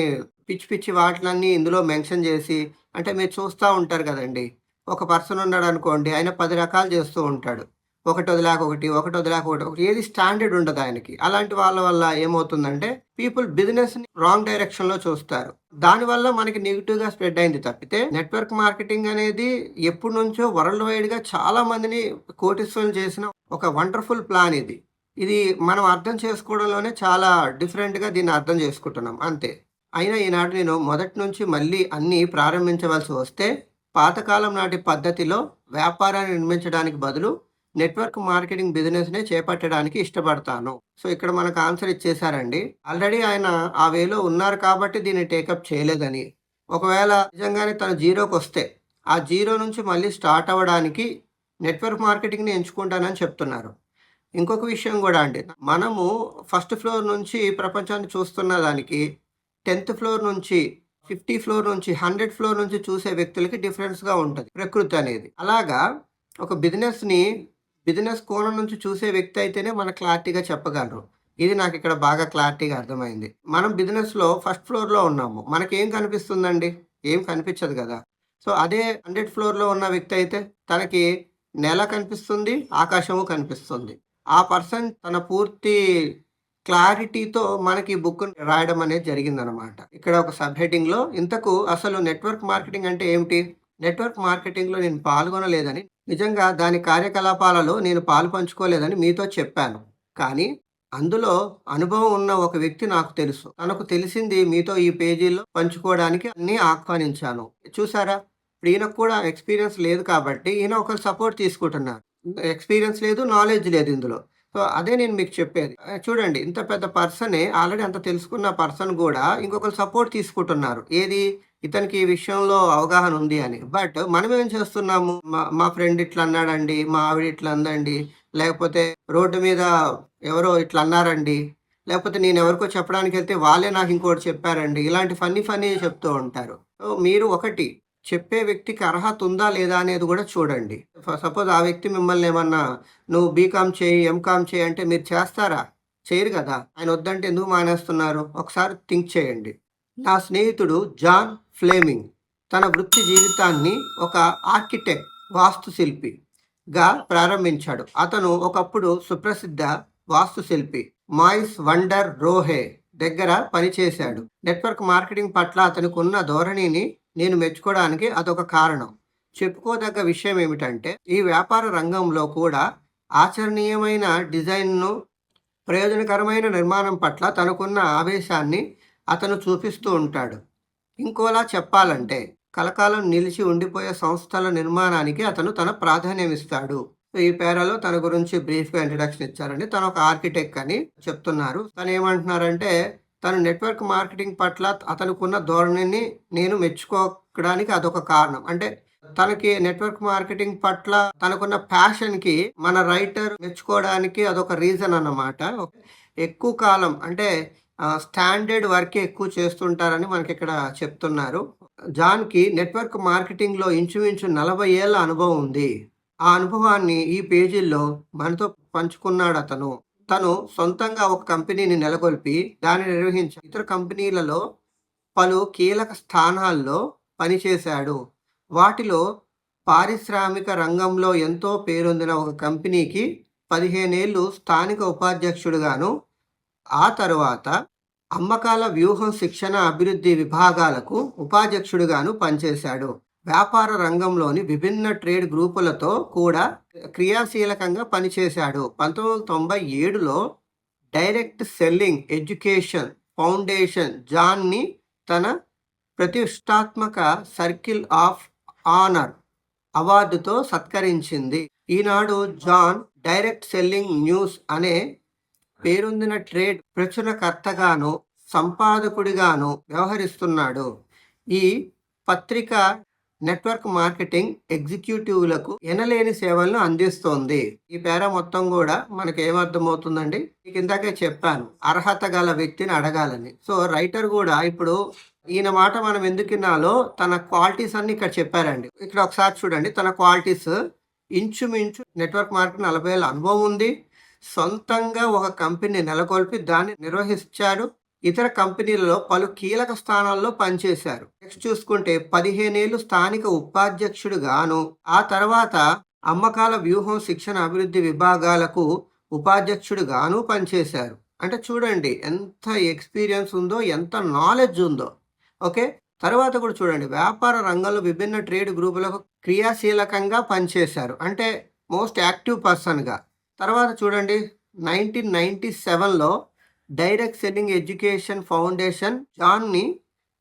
పిచ్చి పిచ్చి వాటిలన్నీ ఇందులో మెన్షన్ చేసి, అంటే మీరు చూస్తా ఉంటారు కదండీ! ఒక పర్సన్ ఉన్నాడనుకోండి, ఆయన 10 రకాలు చేస్తూ ఉంటాడు. ఒకటి వదిలాక ఒకటి, ఒకటి వదిలాక ఒకటి, ఏది స్టాండర్డ్ ఉండదు ఆయనకి. అలాంటి వాళ్ళ వల్ల ఏమవుతుందంటే పీపుల్ బిజినెస్‌ని రాంగ్ డైరెక్షన్‌లో చూస్తారు. దానివల్ల మనకి నెగెటివ్‌గా స్ప్రెడ్ అయింది తప్పితే, నెట్వర్క్ మార్కెటింగ్ అనేది ఎప్పటినుంచో వరల్డ్ వైడ్‌గా చాలా మందిని కోటీశ్వరులను చేసిన ఒక వండర్‌ఫుల్ ప్లాన్ ఇది. ఇది మనం అర్థం చేసుకోవడంలోనే చాలా డిఫరెంట్‌గా దీన్ని అర్థం చేసుకుంటున్నాం అంతే. అయినా ఈనాడు నేను మొదటి నుంచి మళ్ళీ అన్నీ ప్రారంభించవలసి వస్తే, పాతకాలం నాటి పద్ధతిలో వ్యాపారాన్ని నిర్మించడానికి బదులు నెట్వర్క్ మార్కెటింగ్ బిజినెస్‌నే చేపట్టడానికి ఇష్టపడతాను. సో, ఇక్కడ మనకు ఆన్సర్ ఇచ్చేసారండి. ఆల్రెడీ ఆయన ఆ వేలో ఉన్నారు కాబట్టి దీన్ని టేకప్ చేయలేదని. ఒకవేళ నిజంగానే తను జీరోకొస్తే, ఆ జీరో నుంచి మళ్ళీ స్టార్ట్ అవ్వడానికి నెట్వర్క్ మార్కెటింగ్‌ని ఎంచుకుంటానని చెప్తున్నారు. ఇంకొక విషయం గూడా అండి. మనము ఫస్ట్ ఫ్లోర్ నుంచి ప్రపంచాన్ని చూస్తున్న దానికి, 10థ్ ఫ్లోర్ నుంచి, 50 ఫ్లోర్ నుంచి, 100 ఫ్లోర్ నుంచి చూసే వ్యక్తులకి డిఫరెన్స్‌గా ఉంటది ప్రకృతి అనేది. అలాగా ఒక బిజినెస్ కోణం నుంచి చూసే వ్యక్తి అయితేనే మనకు క్లారిటీగా చెప్పగలరు. ఇది నాకిక్కడ బాగా క్లారిటీగా అర్థమైంది. మనం బిజినెస్‌లో ఫస్ట్ ఫ్లోర్‌లో ఉన్నాము. మనకేం కనిపిస్తుందండి? ఏం కనిపించదు గదా! సో, అదే 100 ఫ్లోర్‌లో ఉన్న వ్యక్తి అయితే తనకి నెల కనిపిస్తుంది, ఆకాశము కనిపిస్తుంది. ఆ పర్సన్ తన పూర్తి క్లారిటీతో మనకి బుక్‌ని రాయడం అనేది జరిగిందనమాట. ఇక్కడ ఒక సబ్ హెడ్డింగ్‌లో ఇంతకు అసలు నెట్వర్క్ మార్కెటింగ్ అంటే ఏమిటి? నెట్వర్క్ మార్కెటింగ్‌లో నేను పాల్గొనలేదని, నిజంగా దాని కార్యకలాపాలలో నేను పాలు పంచుకోలేదని మీతో చెప్పాను. కానీ అందులో అనుభవం ఉన్న ఒక వ్యక్తి నాకు తెలుసు. తనకు తెలిసింది మీతో ఈ పేజీలో పంచుకోవడానికి అన్నీ ఆహ్వానించాను. చూసారా? ఇప్పుడు ఈయనకు కూడా ఎక్స్‌పీరియన్స్ లేదు కాబట్టి ఈయన ఒకరి సపోర్ట్ తీసుకుంటున్నారు. ఎక్స్‌పీరియన్స్ లేదు, నాలెడ్జ్ లేదు ఇందులో. సో, అదే నేను మీకు చెప్పేది. చూడండి, ఇంత పెద్ద పర్సనే, ఆల్రెడీ అంత తెలుసుకున్న పర్సన్ గూడా ఇంకొకరు సపోర్ట్ తీసుకుంటున్నారు. ఏది? ఇతనికి ఈ విషయంలో అవగాహన ఉంది అని. బట్ మనమేం చేస్తున్నాము? మా ఫ్రెండ్ ఇట్లా అన్నాడండి, మా ఆవిడ ఇట్లా అందండి, లేకపోతే రోడ్డు మీద ఎవరో ఇట్లా అన్నారండి, లేకపోతే నేను ఎవరికో చెప్పడానికెళ్తే వాళ్ళే నాకు ఇంకోటి చెప్పారండి. ఇలాంటి ఫన్నీ చెప్తూ ఉంటారు. సో, మీరు ఒకటి చెప్పే వ్యక్తికి అర్హత ఉందా లేదా అనేది కూడా చూడండి. సపోజ్ ఆ వ్యక్తి మిమ్మల్ని ఏమన్నా నువ్వు బీకామ్ చేయి, ఎంకామ్ చేయి అంటే మీరు చేస్తారా? చేయరు కదా! ఆయన వద్దంటే ఎందుకు మానేస్తున్నారు? ఒకసారి థింక్ చేయండి. నా స్నేహితుడు జాన్ ఫ్లేమింగ్ తన వృత్తి జీవితాన్ని ఒక ఆర్కిటెక్ట్, వాస్తుశిల్పిగా ప్రారంభించాడు. అతను ఒకప్పుడు సుప్రసిద్ధ వాస్తుశిల్పి మాయిస్ వండర్ రోహే దగ్గర పనిచేశాడు. నెట్వర్క్ మార్కెటింగ్ పట్ల అతనికి ఉన్న ధోరణిని నేను మెచ్చుకోవడానికి అదొక కారణం. చెప్పుకోదగ్గ విషయం ఏమిటంటే, ఈ వ్యాపార రంగంలో కూడా ఆచరణీయమైన డిజైన్ను, ప్రయోజనకరమైన నిర్మాణం పట్ల తనకున్న ఆవేశాన్ని అతను చూపిస్తూ ఉంటాడు. ఇంకోలా చెప్పాలంటే, కలకాలం నిలిచి ఉండిపోయే సంస్థల నిర్మాణానికి అతను తన ప్రాధాన్యమిస్తాడు. ఈ పేరాలో తన గురించి బ్రీఫ్గా ఇంట్రడక్షన్ ఇచ్చారండి. తను ఒక ఆర్కిటెక్ట్ అని చెప్తున్నారు. తను ఏమంటున్నారంటే, తను నెట్వర్క్ మార్కెటింగ్ పట్ల అతనుకున్న ధోరణిని నేను మెచ్చుకోవడానికి అదొక కారణం. అంటే తనకి నెట్వర్క్ మార్కెటింగ్ పట్ల తనకున్న ప్యాషన్కి మన రైటర్ మెచ్చుకోవడానికి అదొక రీజన్ అన్నమాట. ఎక్కువ కాలం అంటే స్టాండర్డ్ వర్క్ ఎక్కువ చేస్తుంటారని మనకి ఇక్కడ చెప్తున్నారు. జాన్కి నెట్వర్క్ మార్కెటింగ్లో ఇంచుమించు 40 ఏళ్ల అనుభవం ఉంది. ఆ అనుభవాన్ని ఈ పేజీల్లో మనతో పంచుకున్నాడు అతను. తను సొంతంగా ఒక కంపెనీని నెలకొల్పి దాన్ని నిర్వహించి ఇతర కంపెనీలలో పలు కీలక స్థానాల్లో పనిచేశాడు. వాటిలో పారిశ్రామిక రంగంలో ఎంతో పేరొందిన ఒక కంపెనీకి 15 ఏళ్ళు స్థానిక ఉపాధ్యక్షుడిగాను, ఆ తరువాత అమ్మకాల వ్యూహం, శిక్షణ, అభివృద్ధి విభాగాలకు ఉపాధ్యక్షుడిగాను పనిచేశాడు. వ్యాపార రంగంలోని విభిన్న ట్రేడ్ గ్రూపులతో కూడా క్రియాశీలకంగా పనిచేశాడు. 1997లో డైరెక్ట్ సెల్లింగ్ ఎడ్యుకేషన్ ఫౌండేషన్ జాన్ని తన ప్రతిష్టాత్మక సర్కిల్ ఆఫ్ ఆనర్ అవార్డుతో సత్కరించింది. ఈనాడు జాన్ డైరెక్ట్ సెల్లింగ్ న్యూస్ అనే పేరొందిన ట్రేడ్ ప్రచురణకర్తగాను, సంపాదకుడిగాను వ్యవహరిస్తున్నాడు. ఈ పత్రిక నెట్వర్క్ మార్కెటింగ్ ఎగ్జిక్యూటివ్లకు ఎనలేని సేవలను అందిస్తోంది. ఈ పేరా మొత్తం కూడా మనకి ఏమర్థమవుతుందండి? మీకు ఇందాకే చెప్పాను, అర్హత గల వ్యక్తిని అడగాలని. సో రైటర్ కూడా ఇప్పుడు ఈయన మాట మనం ఎందుకు వినాలో తన క్వాలిటీస్ అన్ని ఇక్కడ చెప్పారండి. ఇక్కడ ఒకసారి చూడండి, తన క్వాలిటీస్ ఇంచుమించు నెట్వర్క్ మార్కెటింగ్ 40 ఏళ్ళ అనుభవం ఉంది. సొంతంగా ఒక కంపెనీ నెలకొల్పి దాన్ని నిర్వహించాడు. ఇతర కంపెనీలలో పలు కీలక స్థానాల్లో పనిచేశారు. నెక్స్ట్ చూసుకుంటే 15 ఏళ్ళు స్థానిక ఉపాధ్యక్షుడుగాను, ఆ తర్వాత అమ్మకాల వ్యూహం, శిక్షణ, అభివృద్ధి విభాగాలకు ఉపాధ్యక్షుడుగాను పనిచేశారు. అంటే చూడండి ఎంత ఎక్స్పీరియన్స్ ఉందో, ఎంత నాలెడ్జ్ ఉందో. ఓకే, తర్వాత కూడా చూడండి, వ్యాపార రంగంలో విభిన్న ట్రేడ్ గ్రూపులకు క్రియాశీలకంగా పనిచేశారు. అంటే మోస్ట్ యాక్టివ్ పర్సన్గా. తర్వాత చూడండి, 1997లో డైరెక్ట్ సెల్లింగ్ ఎడ్యుకేషన్ ఫౌండేషన్ జాన్ని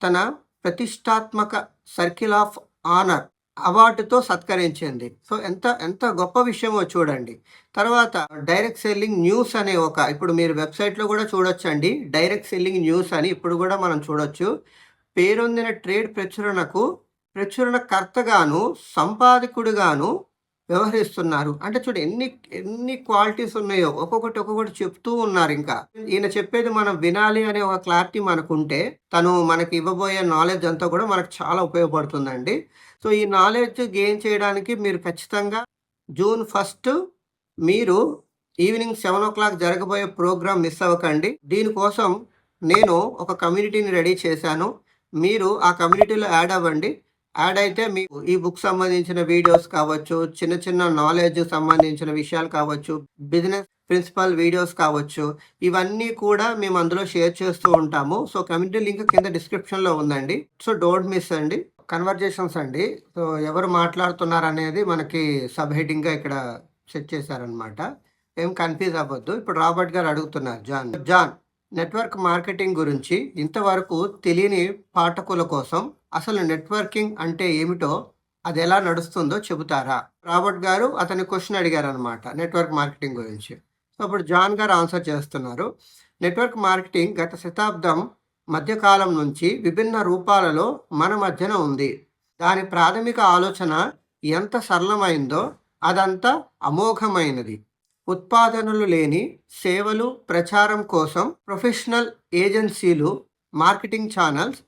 తన ప్రతిష్టాత్మక సర్కిల్ ఆఫ్ ఆనర్ అవార్డుతో సత్కరించింది. సో ఎంత గొప్ప విషయమో చూడండి. తర్వాత డైరెక్ట్ సెల్లింగ్ న్యూస్ అనే ఇప్పుడు మీరు వెబ్సైట్లో కూడా చూడొచ్చండి, డైరెక్ట్ సెల్లింగ్ న్యూస్ అని ఇప్పుడు కూడా మనం చూడొచ్చు. పేరొందిన ట్రేడ్ ప్రచురణకర్తగాను, సంపాదకుడిగాను వ్యవహరిస్తున్నారు. అంటే చూడు ఎన్ని క్వాలిటీస్ ఉన్నాయో, ఒక్కొక్కటి చెప్తూ ఉన్నారు. ఇంకా ఈయన చెప్పేది మనం వినాలి అనే ఒక క్లారిటీ మనకుంటే తను మనకి ఇవ్వబోయే నాలెడ్జ్ అంతా కూడా మనకు చాలా ఉపయోగపడుతుందండి. సో ఈ నాలెడ్జ్ గెయిన్ చేయడానికి మీరు ఖచ్చితంగా జూన్ 1 మీరు ఈవినింగ్ 7 o'clock జరగబోయే ప్రోగ్రామ్ మిస్ అవ్వకండి. దీనికోసం నేను ఒక కమ్యూనిటీని రెడీ చేశాను. మీరు ఆ కమ్యూనిటీలో యాడ్ అవ్వండి. యాడ్ అయితే మీకు ఈ బుక్ సంబంధించిన వీడియోస్ కావచ్చు, చిన్న నాలెడ్జ్ సంబంధించిన విషయాలు కావచ్చు, బిజినెస్ ప్రిన్సిపల్ వీడియోస్ కావచ్చు, ఇవన్నీ కూడా మేము అందులో షేర్ చేస్తూ ఉంటాము. సో కమ్యూనిటీ లింక్ కింద డిస్క్రిప్షన్లో ఉందండి. సో డోంట్ మిస్ అండి. కన్వర్జేషన్స్ అండి. సో ఎవరు మాట్లాడుతున్నారు అనేది మనకి సబ్ హెడ్డింగ్గా ఇక్కడ సెట్ చేశారనమాట. ఏం కన్ఫ్యూజ్ అవ్వద్దు. ఇప్పుడు రాబర్ట్ గారు అడుగుతున్నారు, జాన్ నెట్వర్క్ మార్కెటింగ్ గురించి ఇంతవరకు తెలియని పాఠకుల కోసం అసలు నెట్వర్కింగ్ అంటే ఏమిటో, అది ఎలా నడుస్తుందో చెబుతారా? రాబర్ట్ గారు అతని క్వశ్చన్ అడిగారు అనమాట నెట్వర్క్ మార్కెటింగ్ గురించి. సో అప్పుడు జాన్ గారు ఆన్సర్ చేస్తున్నారు. నెట్వర్క్ మార్కెటింగ్ గత శతాబ్దం మధ్యకాలం నుంచి విభిన్న రూపాలలో మన మధ్యన ఉంది. దాని ప్రాథమిక ఆలోచన ఎంత సరళమైందో అదంతా అమోఘమైనది. ఉత్పాదనలు లేని సేవలు, ప్రచారం కోసం ప్రొఫెషనల్ ఏజెన్సీలు, మార్కెటింగ్ ఛానల్స్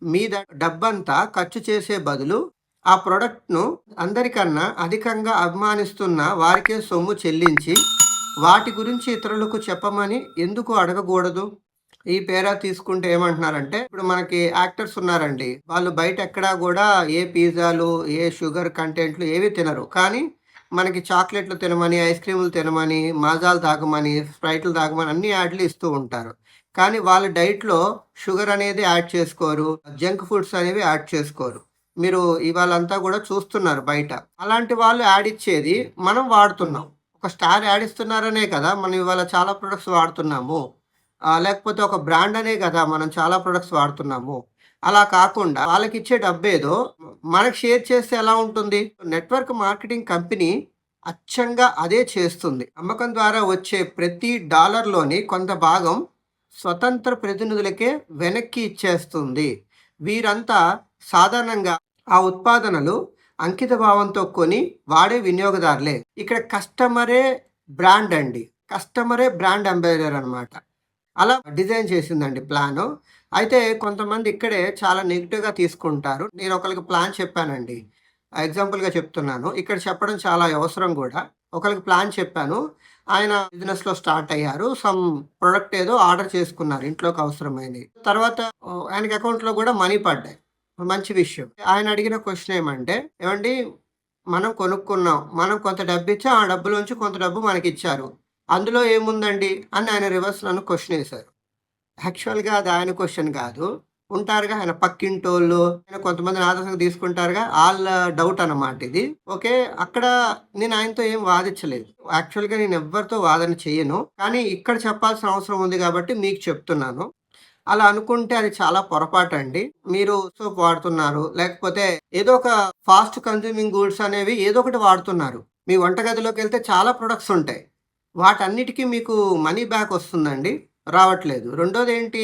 మీద డబ్బంతా ఖర్చు చేసే బదులు ఆ ప్రోడక్ట్ను అందరికన్నా అధికంగా అభిమానిస్తున్న వారికే సొమ్ము చెల్లించి వాటి గురించి ఇతరులకు చెప్పమని ఎందుకు అడగకూడదు? ఈ పేరా తీసుకుంటే ఏమంటున్నారంటే, ఇప్పుడు మనకి యాక్టర్స్ ఉన్నారండి. వాళ్ళు బయట ఎక్కడా గూడా ఏ పిజ్జాలు, ఏ షుగర్ కంటెంట్లు ఏవి తినరు. కానీ మనకి చాక్లెట్‌లు తినమని, ఐస్ క్రీములు తినమని, మాజాలు తాగమని, స్ప్రైట్‌లు తాగమని అన్ని యాడ్‌లు ఇస్తూ ఉంటారు. కానీ వాళ్ళ డైట్‌లో షుగర్ అనేది యాడ్ చేసుకోరు. జంక్ ఫుడ్స్ అనేవి యాడ్ చేసుకోరు. మీరు ఇవాళంతా గూడా చూస్తున్నారు బయట. అలాంటి వాళ్ళు యాడ్ ఇచ్చేది మనం వాడుతున్నాం. ఒక స్టార్ యాడ్ ఇస్తున్నారనే కదా మనం ఇవాళ చాలా ప్రొడక్ట్స్ వాడుతున్నాము. లేకపోతే ఒక బ్రాండ్ అనే కదా మనం చాలా ప్రొడక్ట్స్ వాడుతున్నాము. అలా కాకుండా వాళ్ళకిచ్చే డబ్బేదో మనకు షేర్ చేస్తే ఎలా ఉంటుంది? నెట్వర్క్ మార్కెటింగ్ కంపెనీ అచ్చంగా అదే చేస్తుంది. అమ్మకం ద్వారా వచ్చే ప్రతి డాలర్‌లోని కొంత భాగం స్వతంత్ర ప్రతినిధులకే వెనక్కి ఇచ్చేస్తుంది. వీరంతా సాధారణంగా ఆ ఉత్పాదనలు అంకిత భావంతో కొని వాడే వినియోగదారులే. ఇక్కడ కస్టమరే బ్రాండ్ అండి. కస్టమరే బ్రాండ్ అంబాసిడర్ అనమాట. అలా డిజైన్ చేసిందండి ప్లాను. అయితే కొంతమంది ఇక్కడే చాలా నెగెటివ్‌గా తీసుకుంటారు. నేను ఒకళ్ళకి ప్లాన్ చెప్పానండి. ఎగ్జాంపుల్‌గా చెప్తున్నాను. ఇక్కడ చెప్పడం చాలా అవసరం గూడా. ఒకళ్ళకి ప్లాన్ చెప్పాను. ఆయన బిజినెస్‌లో స్టార్ట్ అయ్యారు. సమ్ ప్రొడక్ట్ ఏదో ఆర్డర్ చేసుకున్నారు ఇంట్లోకి అవసరమైనయి. తర్వాత ఆయనకి అకౌంట్‌లో గూడా మనీ పడ్డాయి. మంచి విషయం. ఆయన అడిగిన క్వెషన్ ఏమంటే, "ఏవండీ మనం కొనుక్కున్నాం. మనం కొంత డబ్బిచ్చాం. ఆ డబ్బులోంచి కొంత డబ్బు మనకిచ్చారు. అందులో ఏముందండి?" అని ఆయన రివర్స్ నన్ను క్వెషన్ ఏశారు. యాక్చువల్‌గా అది ఆయన క్వెషన్ కాదు. ఉంటారుగా ఆయన పక్కింటోళ్ళు, ఆయన కొంతమందిని ఆదర్శంగా తీసుకుంటారుగా, ఆళ్ళ డౌట్ అన్నమాట ఇది. ఓకే. అక్కడ నేను ఆయనతో ఏం వాదించలేదు. యాక్చువల్‌గా నేను ఎవ్వరితో వాదన చెయ్యను. కానీ ఇక్కడ చెప్పాల్సిన అవసరం ఉంది కాబట్టి మీకు చెప్తున్నాను. అలా అనుకుంటే అది చాలా పొరపాటండి. మీరు సోప్ వాడుతున్నారు. లేకపోతే ఏదో ఒక ఫాస్ట్ కన్జ్యూమింగ్ గూడ్స్ అనేవి ఏదో ఒకటి వాడుతున్నారు. మీ వంటగదిలోకెళ్తే చాలా ప్రొడక్ట్స్ ఉంటాయి. వాటన్నిటికి మీకు మనీ బ్యాక్ వస్తుందండి? రావట్లేదు. రెండోదేంటి?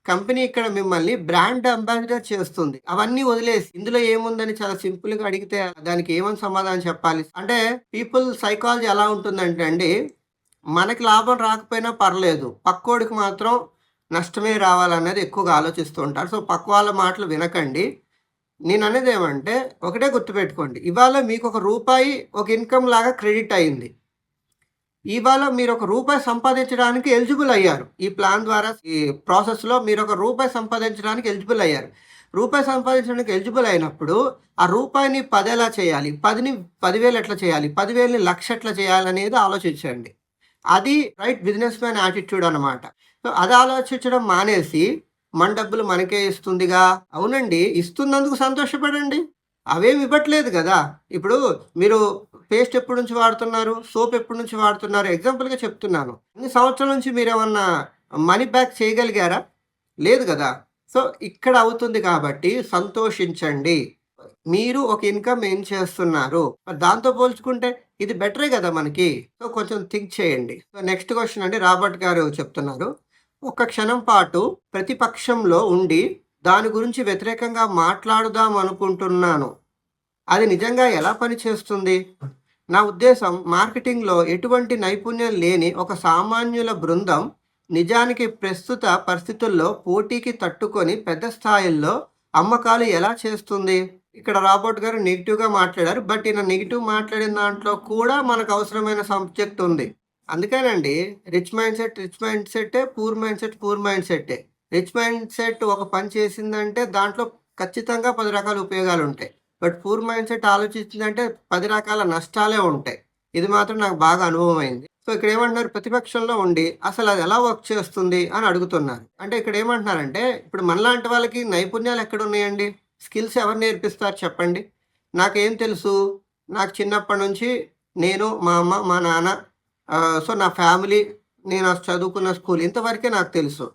కంపెనీ ఇక్కడ మిమ్మల్ని బ్రాండ్ అంబాసిడర్ చేస్తుంది. అవన్నీ వదిలేసి ఇందులో ఏముందని చాలా సింపుల్‌గా అడిగితే దానికి ఏమని సమాధానం చెప్పాలి? అంటే పీపుల్ సైకాలజీ ఎలా ఉంటుందంటే అండి, మనకి లాభం రాకపోయినా పర్లేదు. పక్కోడికి మాత్రం నష్టమే రావాలన్నది ఎక్కువగా ఆలోచిస్తూ ఉంటారు. సో, పక్క వాళ్ళ మాటలు వినకండి. నేననేదేమంటే ఒకటే గుర్తుపెట్టుకోండి. ఇవాళ మీకొక రూపాయి ఒక ఇన్‌కమ్ లాగా క్రెడిట్ అయింది. ఇవాళ మీరొక రూపాయి సంపాదించడానికి ఎలిజిబుల్ అయ్యారు. ఈ ప్లాన్ ద్వారా ఈ ప్రాసెస్‌లో మీరొక రూపాయి సంపాదించడానికి ఎలిజిబుల్ అయ్యారు. రూపాయి సంపాదించడానికి ఎలిజిబుల్ అయినప్పుడు, ఆ రూపాయిని 10 ఎలా చేయాలి? 10ని 10,000 ఎట్లా చేయాలి? 10,000ని లక్ష ఎట్లా చేయాలనేది ఆలోచించండి. అది రైట్ బిజినెస్ మ్యాన్ యాటిట్యూడ్ అనమాట. సో, అది ఆలోచించడం మానేసి, మన డబ్బులు మనకే ఇస్తుందిగా అవునండి. ఇస్తున్నందుకు సంతోషపడండి. అవేమి ఇవ్వట్లేదు గదా! ఇప్పుడు మీరు పేస్ట్ ఎప్పటి నుంచి వాడుతున్నారు? సోప్ ఎప్పటి నుంచి వాడుతున్నారు? ఎగ్జాంపుల్‌గా చెప్తున్నాను. ఇన్ని సంవత్సరాల నుంచి మీరేమన్నా మనీ బ్యాక్ చేయగలిగారా? లేదు గదా! సో, ఇక్కడ అవుతుంది కాబట్టి సంతోషించండి. మీరు ఒక ఇన్‌కమ్ ఎర్న్ చేస్తున్నారు. మరి దాంతో పోల్చుకుంటే ఇది బెటరే గదా మనకి. సో, కొంచెం థింక్ చేయండి. సో, నెక్స్ట్ క్వెషన్ అండి రాబర్ట్ గారు చెప్తున్నారు. ఒక్క క్షణం పాటు ప్రతిపక్షంలో ఉండి దాని గురించి వ్యతిరేకంగా మాట్లాడుదాం అనుకుంటున్నాను. అది నిజంగా ఎలా పనిచేస్తుంది? నా ఉద్దేశం మార్కెటింగ్‌లో ఎటువంటి నైపుణ్యం లేని ఒక సామాన్యుల బృందం నిజానికి ప్రస్తుత పరిస్థితుల్లో పోటీకి తట్టుకొని పెద్ద స్థాయిల్లో అమ్మకాలు ఎలా చేస్తుంది? ఇక్కడ రాబర్ట్ గారు నెగెటివ్‌గా మాట్లాడారు. బట్ ఈయన నెగెటివ్ మాట్లాడిన దాంట్లో కూడా మనకు అవసరమైన సబ్జెక్ట్ ఉంది. అందుకేనండి రిచ్ మైండ్ సెట్టే, పూర్ మైండ్ సెట్టే. రిచ్ మైండ్ సెట్ ఒక పని చేసిందంటే దాంట్లో ఖచ్చితంగా 10 రకాల ఉపయోగాలుంటాయి. బట్ పూర్ మైండ్ సెట్ ఆలోచించిందంటే 10 రకాల నష్టాలే ఉంటాయి. ఇది మాత్రం నాకు బాగా అనుభవమైంది. సో, ఇక్కడేమంటున్నారు ప్రతిపక్షంలో ఉండి అసలది ఎలా వర్క్ చేస్తుంది అని అడుగుతున్నారు. అంటే ఇక్కడేమంటున్నారంటే ఇప్పుడు మనలాంటి వాళ్ళకి నైపుణ్యాలు ఎక్కడున్నాయండి? స్కిల్స్ ఎవరు నేర్పిస్తారు చెప్పండి? నాకేం తెలుసు? నాకు చిన్నప్పటి నుంచి నేను, మా అమ్మ, మా నాన్న సో, నా ఫ్యామిలీ, నేను చదువుకున్న స్కూల్ ఇంతవరకే నాకు తెలుసు.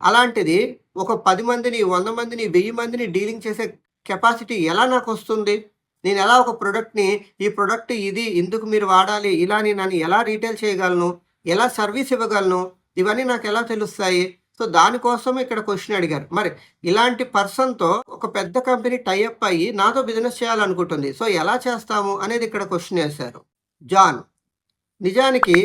అలాంటిది ఒక 10 మందిని, 100 మందిని, 1000 మందిని డీలింగ్ చేసే కెపాసిటీ ఎలా నాకొస్తుంది? నేనెలా ఒక ప్రొడక్ట్‌ని ఈ ప్రొడక్ట్ ఇది, ఇందుకు మీరు వాడాలి, ఇలా నేనని ఎలా రీటైల్ చేయగలను? ఎలా సర్వీస్ ఇవ్వగలను? ఇవన్నీ నాకెలా తెలుస్తాయి? సో, దానికోసం ఇక్కడ క్వెషన్ అడిగారు. మరి ఇలాంటి పర్సన్‌తో ఒక పెద్ద కంపెనీ టై అప్ అయ్యి నాతో బిజినెస్ చేయాలనుకుంటుంది. సో, ఎలా చేస్తాము అనేది ఇక్కడ క్వెషన్ ఏశారు. జాన్ నిజానికి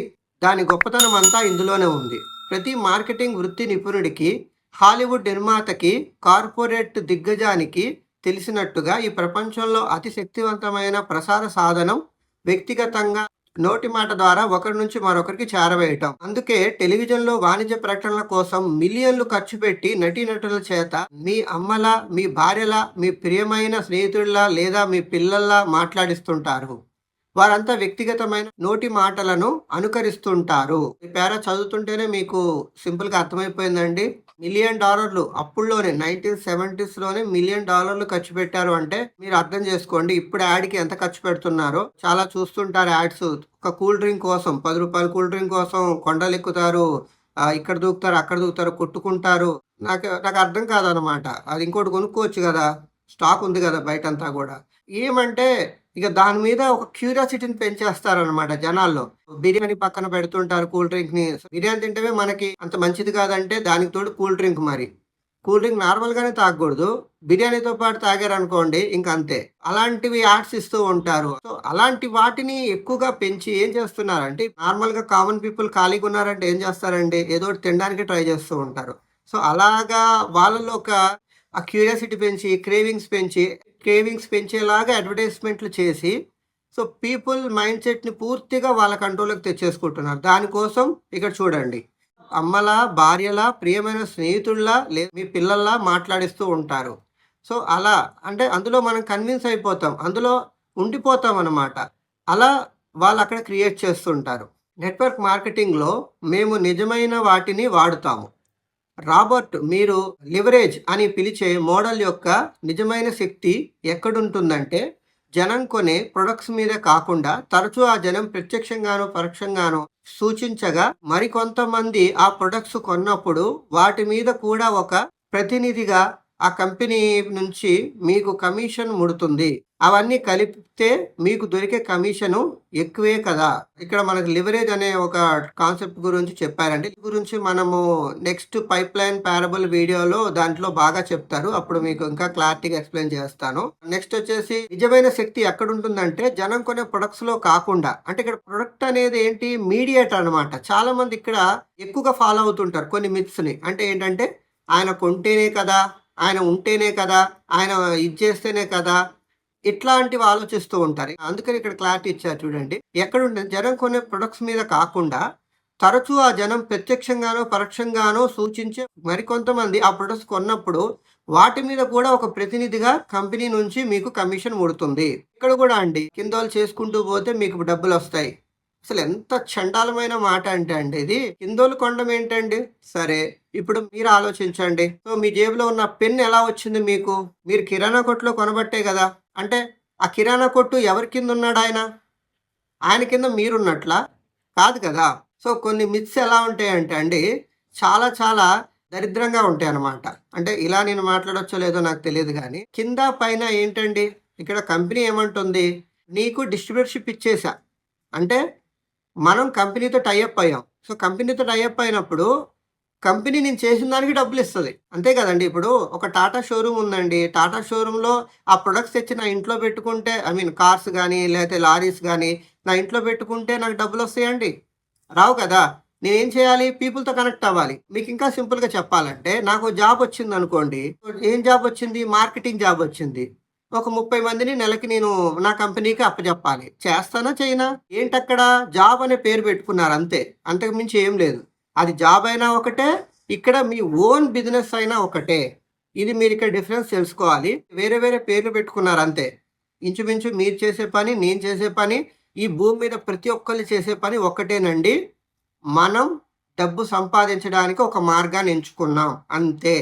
దాని గొప్పతనం అంతా ఇందులోనే ఉంది. ప్రతి మార్కెటింగ్ వృత్తి నిపుణుడికి, హాలీవుడ్ నిర్మాతకి, కార్పొరేట్ దిగ్గజానికి తెలిసినట్టుగా ఈ ప్రపంచంలో అతి శక్తివంతమైన ప్రసార సాధనం వ్యక్తిగతంగా నోటి మాట ద్వారా ఒకరి నుంచి మరొకరికి చేరవేయటం. అందుకే టెలివిజన్‌లో వాణిజ్య ప్రకటనల కోసం మిలియన్‌లు ఖర్చు పెట్టి నటీనటుల చేత మీ అమ్మలా, మీ భార్యలా, మీ ప్రియమైన స్నేహితుడిలా లేదా మీ పిల్లల్లా మాట్లాడిస్తుంటారు. వారంతా వ్యక్తిగతమైన నోటి మాటలను అనుకరిస్తుంటారు. ఈ పేరా చదువుతుంటేనే మీకు సింపుల్‌గా అర్థమైపోయిందండి. $1,000,000 అప్పుల్లోనే 1970స్‌లోనే $1,000,000 ఖర్చు పెట్టారు అంటే మీరు అర్థం చేసుకోండి. ఇప్పుడు యాడ్‌కి ఎంత ఖర్చు పెడుతున్నారో. చాలా చూస్తుంటారు యాడ్స్. ఒక కూల్ డ్రింక్ కోసం రూ. 10 కూల్ డ్రింక్ కోసం కొండలెక్కుతారు. ఇక్కడ దూకుతారు, అక్కడ దూకుతారు, కొట్టుకుంటారు. నాకు అర్థం కాదనమాట. అది ఇంకోటి కొనుక్కోవచ్చు గదా! స్టాక్ ఉంది గదా బయటంతా గూడా. ఏమంటే ఇక దాని మీద ఒక క్యూరియాసిటీని పెంచేస్తారనమాట జనాల్లో. బిర్యానీ పక్కన పెడుతుంటారు కూల్ డ్రింక్‌ని. బిర్యానీ తింటమే మనకి అంత మంచిది కాదంటే దానికి తోడు కూల్ డ్రింక్ మరి. కూల్ డ్రింక్ నార్మల్‌గానే తాగకూడదు. బిర్యానీతో పాటు తాగారనుకోండి ఇంక అంతే. అలాంటివి యాడ్స్ ఇస్తూ ఉంటారు. సో, అలాంటి వాటిని ఎక్కువగా పెంచి ఏం చేస్తున్నారంటే నార్మల్‌గా కామన్ పీపుల్ ఖాళీగా ఉన్నారంటే ఏం చేస్తారండి? ఏదో ఒకటి తినడానికి ట్రై చేస్తూ ఉంటారు. సో, అలాగా వాళ్ళలో ఒక ఆ క్యూరియాసిటీ పెంచి, క్రేవింగ్స్ పెంచేలాగా అడ్వర్టైజ్‌మెంట్లు చేసి, సో, పీపుల్ మైండ్ సెట్‌ని పూర్తిగా వాళ్ళ కంట్రోల్‌లోకి తెచ్చేసుకుంటున్నారు. దానికోసం ఇక్కడ చూడండి. అమ్మలా, భార్యలా, ప్రియమైన స్నేహితుల్లా మీ పిల్లల్లా మాట్లాడిస్తూ ఉంటారు. సో, అలా అంటే అందులో మనం కన్విన్స్ అయిపోతాం. అందులో ఉండిపోతామనమాట. అలా వాళ్ళక్కడ క్రియేట్ చేస్తుంటారు. నెట్వర్క్ మార్కెటింగ్‌లో మేము నిజమైన వాటిని వాడుతాము. రాబర్ట్ మీరు లివరేజ్ అని పిలిచే మోడల్ యొక్క నిజమైన శక్తి ఎక్కడుంటుందంటే, జనం కొనే ప్రొడక్ట్స్ మీద కాకుండా తరచూ ఆ జనం ప్రత్యక్షంగానో, పరోక్షంగానో సూచించగా మరికొంతమంది ఆ ప్రొడక్ట్స్ కొన్నప్పుడు వాటి మీద కూడా ఒక ప్రతినిధిగా ఆ కంపెనీ నుంచి మీకు కమిషన్ ముడుతుంది. అవన్నీ కలిపితే మీకు దొరికే కమిషను ఎక్కువే కదా! ఇక్కడ మనకు లివరేజ్ అనే ఒక కాన్సెప్ట్ గురించి చెప్పారండి. ఈ గురించి మనము నెక్స్ట్ పైప్‌లైన్ పారబుల్ వీడియోలో దాంట్లో బాగా చెప్తారు. అప్పుడు మీకు ఇంకా క్లారిటీగా ఎక్స్‌ప్లెయిన్ చేస్తాను. నెక్స్ట్ వచ్చేసి నిజమైన శక్తి ఎక్కడుంటుందంటే జనం కొనే ప్రొడక్ట్స్‌లో కాకుండా అంటే ఇక్కడ ప్రొడక్ట్ అనేది ఏంటి మీడియేటర్ అన్నమాట. చాలామంది ఇక్కడ ఎక్కువగా ఫాలో అవుతుంటారు కొన్ని మిత్స్‌ని. అంటే ఏంటంటే ఆయన కొంటేనే కదా! ఆయన ఉంటేనే కదా! ఆయన ఇది చేస్తేనే కదా! ఇట్లాంటివి ఆలోచిస్తూ ఉంటారు. అందుకని ఇక్కడ క్లారిటీ ఇచ్చారు చూడండి. ఎక్కడుంటే జనం కొనే ప్రొడక్ట్స్ మీద కాకుండా తరచూ ఆ జనం ప్రత్యక్షంగానో, పరోక్షంగానో సూచించే మరికొంతమంది ఆ ప్రొడక్ట్స్ కొన్నప్పుడు వాటి మీద కూడా ఒక ప్రతినిధిగా కంపెనీ నుంచి మీకు కమిషన్ ముడుతుంది. ఇక్కడ కూడా అండి కిందోళ్ళు చేసుకుంటూ పోతే మీకు డబ్బులొస్తాయి. అసలు ఎంత చండాలమైన మాట అంటే అండి ఇది. కిందోళ్ళు కొనడం ఏంటండి? సరే. ఇప్పుడు మీరు ఆలోచించండి. సో, మీ జేబులో ఉన్న పెన్ ఎలా వచ్చింది మీకు? మీరు కిరాణా కొట్టులో కొనబట్టే గదా! అంటే ఆ కిరాణా కొట్టు ఎవరి కిందున్నాడాయన? ఆయన కింద మీరున్నట్లా? కాదు కదా! సో, కొన్ని మిత్స్ ఎలా ఉంటాయంటే అండి, చాలా చాలా దరిద్రంగా ఉంటాయన్నమాట. అంటే ఇలా నేను మాట్లాడొచ్చో లేదో నాకు తెలీదు గానీ, కింద పైన ఏంటండి, ఇక్కడ కంపెనీ ఏమంటుంది, నీకు డిస్ట్రిబ్యూటర్‌షిప్ ఇచ్చేసా. అంటే మనం కంపెనీతో టై అప్ అయ్యాం. సో, కంపెనీతో టై అప్ అయినప్పుడు కంపెనీ నేను చేసిన దానికి డబ్బులిస్తది. అంతే కదండీ! ఇప్పుడు ఒక టాటా షోరూమ్ ఉందండి. టాటా షోరూమ్‌లో ఆ ప్రొడక్ట్స్ తెచ్చి నా ఇంట్లో పెట్టుకుంటే ఐ మీన్ కార్స్ గానీ, లేతే లారీస్ గానీ, నా ఇంట్లో పెట్టుకుంటే నాకు డబ్బులొస్తాయండి? రావు కదా! నేనేం చేయాలి? పీపుల్‌తో కనెక్ట్ అవ్వాలి. మీకింకా సింపుల్‌గా చెప్పాలంటే నాకు జాబ్ వచ్చిందనుకోండి. ఏం జాబ్ వచ్చింది? మార్కెటింగ్ జాబ్ వచ్చింది. ఒక 30 మందిని నెలకి నేను నా కంపెనీకి అప్పజెప్పాలి. చేస్తానా? చేయనా? ఏంటక్కడ జాబ్ అనే పేరు పెట్టుకున్నారు అంతే. అంతకు మించి ఏం లేదు. అది జాబ్ అయినా ఒకటే, ఇక్కడ మీ ఓన్ బిజినెస్ అయినా ఒకటే. ఇది మీరిక్కడ డిఫరెన్స్ తెలుసుకోవాలి. వేరే వేరే పేర్లు పెట్టుకున్నారు అంతే. ఇంచుమించు మీరు చేసే పని, నేను చేసే పని, ఈ భూమి మీద ప్రతి ఒక్కళ్ళు చేసే పని ఒక్కటేనండి. మనం డబ్బు సంపాదించడానికి ఒక మార్గాన్ని ఎంచుకున్నాం అంతే.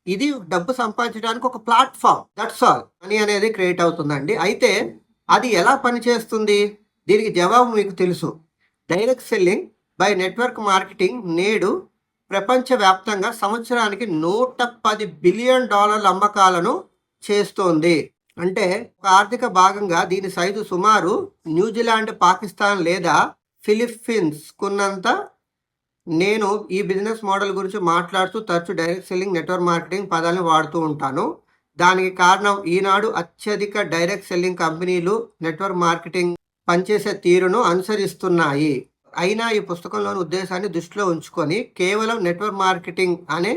ఇది డబ్బు సంపాదించడానికి ఒక ప్లాట్‌ఫార్మ్. That's all. మనీ అనేది క్రియేట్ అవుతుందండి. అయితే అది ఎలా పనిచేస్తుంది? దీనికి జవాబు మీకు తెలుసు. Direct selling by network marketing నేడు ప్రపంచవ్యాప్తంగా సంవత్సరానికి $110 బిలియన్ అమ్మకాలను చేస్తోంది. అంటే ఒక ఆర్థిక భాగంగా దీని సైజు సుమారు న్యూజిలాండ్, పాకిస్తాన్ లేదా ఫిలిప్పీన్స్ కున్నంత. నేను ఈ బిజినెస్ మోడల్ గురించి మాట్లాడుతూ తరచూ డైరెక్ట్ సెల్లింగ్, నెట్వర్క్ మార్కెటింగ్ పదాలను వాడుతూ ఉంటాను. దానికి కారణం ఈనాడు అత్యధిక డైరెక్ట్ సెల్లింగ్ కంపెనీలు నెట్వర్క్ మార్కెటింగ్ పనిచేసే తీరును అనుసరిస్తున్నాయి. అయినా ఈ పుస్తకంలోని ఉద్దేశాన్ని దృష్టిలో ఉంచుకొని కేవలం నెట్వర్క్ మార్కెటింగ్ అనే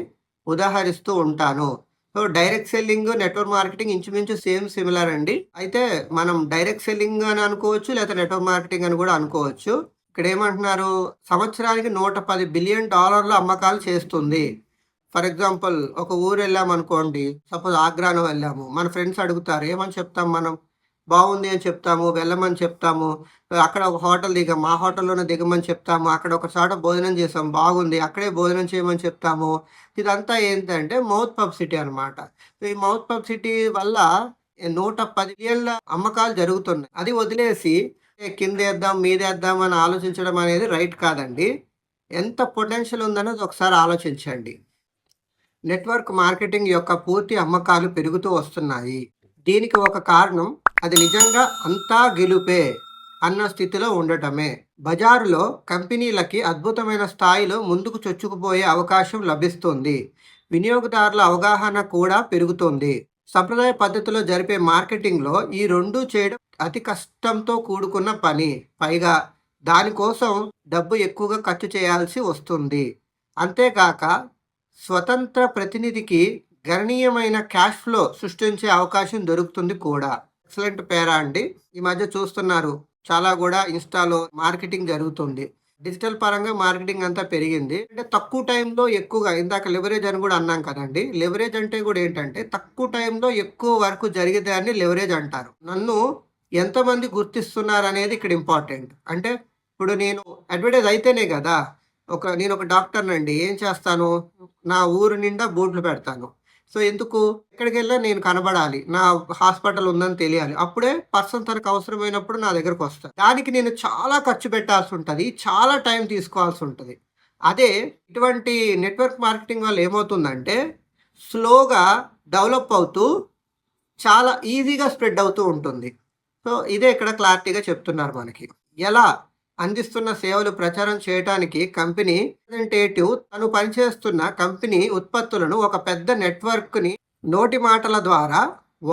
ఉదాహరిస్తూ ఉంటాను. So direct selling, network marketing ఇంచుమించు సిమిలర్ అండి. అయితే మనం డైరెక్ట్ సెల్లింగ్ అని అనుకోవచ్చు, లేదా నెట్వర్క్ మార్కెటింగ్ అని కూడా అనుకోవచ్చు. ఇక్కడ ఏమంటున్నారు, సంవత్సరానికి $110 బిలియన్ అమ్మకాలు చేస్తుంది. ఫర్ ఎగ్జాంపుల్ ఒక ఊరు వెళ్ళామనుకోండి, సపోజ్ ఆగ్రాను వెళ్ళాము. మన ఫ్రెండ్స్ అడుగుతారు, ఏమని చెప్తాం మనం? బాగుంది అని చెప్తాము, వెళ్ళమని చెప్తాము. అక్కడ ఒక హోటల్ దిగాం, మా హోటల్లోనే దిగమని చెప్తాము. అక్కడ ఒక చోట భోజనం చేసాం, బాగుంది, అక్కడే భోజనం చేయమని చెప్తాము. ఇదంతా ఏంటంటే మౌత్ పబ్లిసిటీ అనమాట. ఈ మౌత్ పబ్లిసిటీ వల్ల 110 బిలియన్ల అమ్మకాలు జరుగుతున్నాయి. అది వదిలేసి కిందేద్దాం, మీదేద్దాం అని ఆలోచించడం అనేది రైట్ కాదండి. ఎంత పొటెన్షియల్ ఉందన్నది ఒకసారి ఆలోచించండి. నెట్వర్క్ మార్కెటింగ్ యొక్క పూర్తి అమ్మకాలు పెరుగుతూ వస్తున్నాయి. దీనికి ఒక కారణం అది నిజంగా అంతా గెలుపే అన్న స్థితిలో ఉండటమే. బజారులో కంపెనీలకి అద్భుతమైన స్థాయిలో ముందుకు చొచ్చుకుపోయే అవకాశం లభిస్తుంది. వినియోగదారుల అవగాహన కూడా పెరుగుతుంది. సంప్రదాయ పద్ధతిలో జరిపే మార్కెటింగ్లో ఈ రెండు చేయడం అతి కష్టంతో కూడుకున్న పని. పైగా దానికోసం డబ్బు ఎక్కువగా ఖర్చు చేయాల్సి వస్తుంది. అంతేకాక స్వతంత్ర ప్రతినిధికి గణనీయమైన క్యాష్ ఫ్లో సృష్టించే అవకాశం దొరుకుతుంది కూడా. ఎక్సలెంట్ పేరా అండి. ఈ మధ్య చూస్తున్నారు, చాలా కూడా ఇన్స్టాలో మార్కెటింగ్ జరుగుతుంది. డిజిటల్ పరంగా మార్కెటింగ్ అంతా పెరిగింది. అంటే తక్కువ టైంలో ఎక్కువగా, ఇందాక లెవరేజ్ అని కూడా అన్నాం కదండి. లెవరేజ్ అంటే కూడా ఏంటంటే తక్కువ టైంలో ఎక్కువ వరకు జరిగేదాన్ని లెవరేజ్ అంటారు. నన్ను ఎంతమంది గుర్తిస్తున్నారు అనేది ఇక్కడ ఇంపార్టెంట్. అంటే ఇప్పుడు నేను అడ్వర్టైజ్ అయితేనే కదా. నేను ఒక డాక్టర్నండి, ఏం చేస్తాను, నా ఊరు నిండా బోర్డులు పెడతాను. సో ఎందుకు, ఎక్కడికి వెళ్ళా నేను కనబడాలి, నా హాస్పిటల్ ఉందని తెలియాలి. అప్పుడే పర్సన్ తనకు అవసరమైనప్పుడు నా దగ్గరకు వస్తాను. దానికి నేను చాలా ఖర్చు పెట్టాల్సి ఉంటుంది, చాలా టైం తీసుకోవాల్సి ఉంటుంది. అదే ఇటువంటి నెట్వర్క్ మార్కెటింగ్ వల్ల ఏమవుతుందంటే స్లోగా డెవలప్ అవుతూ చాలా ఈజీగా స్ప్రెడ్ అవుతూ ఉంటుంది. సో ఇదే ఇక్కడ క్లారిటీగా చెప్తున్నారు మనకి. ఎలా అందిస్తున్న సేవలు ప్రచారం చేయడానికి కంపెనీ రిప్రజెంటేటివ్ తను పనిచేస్తున్న కంపెనీ ఉత్పత్తులను ఒక పెద్ద నెట్వర్క్ని నోటి మాటల ద్వారా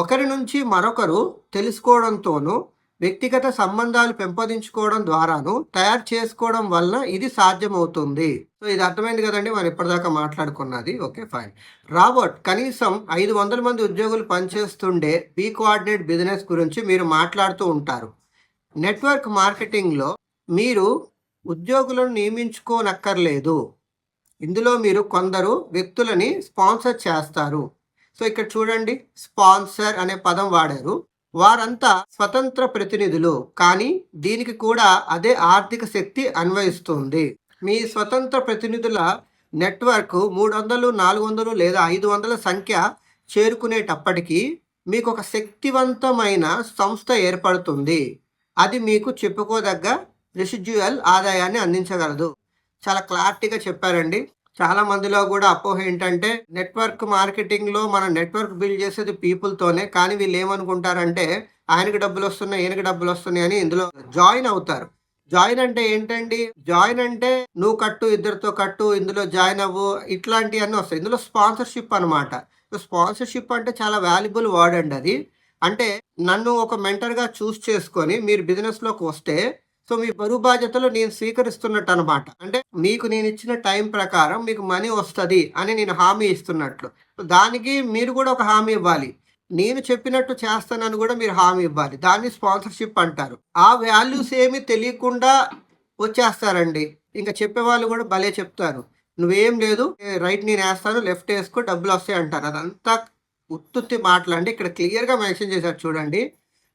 ఒకరి నుంచి మరొకరు తెలుసుకోవడంతోనూ, వ్యక్తిగత సంబంధాలు పెంపొందించుకోవడం ద్వారాను తయారు చేసుకోవడం వలన ఇది సాధ్యమవుతుంది. సో ఇది అర్థమైంది కదండి మనం ఇప్పటిదాకా మాట్లాడుకున్నది. Okay, fine. రాబర్ట్, కనీసం 500 మంది ఉద్యోగులు పనిచేస్తుండే బి కోఆర్డినేట్ బిజినెస్ గురించి మీరు మాట్లాడుతూ ఉంటారు. నెట్వర్క్ మార్కెటింగ్లో మీరు ఉద్యోగులను నియమించుకోనక్కర్లేదు. ఇందులో మీరు కొందరు వ్యక్తులని స్పాన్సర్ చేస్తారు. సో ఇక్కడ చూడండి, స్పాన్సర్ అనే పదం వాడారు. వారంతా స్వతంత్ర ప్రతినిధులు, కానీ దీనికి కూడా అదే ఆర్థిక శక్తి అన్వయిస్తుంది. మీ స్వతంత్ర ప్రతినిధుల నెట్వర్క్ 300, 400 లేదా 500 సంఖ్య చేరుకునేటప్పటికీ మీకు ఒక శక్తివంతమైన సంస్థ ఏర్పడుతుంది. అది మీకు చెప్పుకోదగ్గ రెసిడ్యువల్ ఆదాయాన్ని అందించగలదు. చాలా క్లారిటీగా చెప్పారండి. చాలా మందిలో కూడా అపోహ ఏంటంటే నెట్వర్క్ మార్కెటింగ్లో మనం నెట్వర్క్ బిల్డ్ చేసేది పీపుల్తోనే, కానీ వీళ్ళు ఏమనుకుంటారంటే ఆయనకి డబ్బులు వస్తున్నాయి, ఈయనకి డబ్బులు వస్తున్నాయి అని ఇందులో జాయిన్ అవుతారు. జాయిన్ అంటే ఏంటండి? జాయిన్ అంటే నువ్వు కట్టు, ఇద్దరితో కట్టు, ఇందులో జాయిన్ అవ్వు, ఇట్లాంటివన్నీ వస్తాయి. ఇందులో స్పాన్సర్షిప్ అనమాట. స్పాన్సర్షిప్ అంటే చాలా వాల్యుబుల్ వర్డ్ అండి అది. అంటే నన్ను ఒక మెంటర్గా చూస్ చేసుకొని మీరు బిజినెస్లోకి వస్తే, సో మీ బరువు బాధ్యతలు నేను స్వీకరిస్తున్నట్టు అనమాట. అంటే మీకు నేను ఇచ్చిన టైం ప్రకారం మీకు మనీ వస్తుంది అని నేను హామీ ఇస్తున్నట్లు. దానికి మీరు కూడా ఒక హామీ ఇవ్వాలి. నేను చెప్పినట్టు చేస్తానని కూడా మీరు హామీ ఇవ్వాలి. దాన్ని స్పాన్సర్షిప్ అంటారు. ఆ వాల్యూస్ ఏమి తెలియకుండా వచ్చేస్తారండి. ఇంకా చెప్పేవాళ్ళు కూడా భలే చెప్తారు, నువ్వేం లేదు, రైట్ నేను వేస్తాను, లెఫ్ట్ వేసుకో, డబ్బులు వస్తాయి అంటారు. అదంతా ఉత్తుత్తి మాటలండి. ఇక్కడ క్లియర్గా మెన్షన్ చేశారు చూడండి.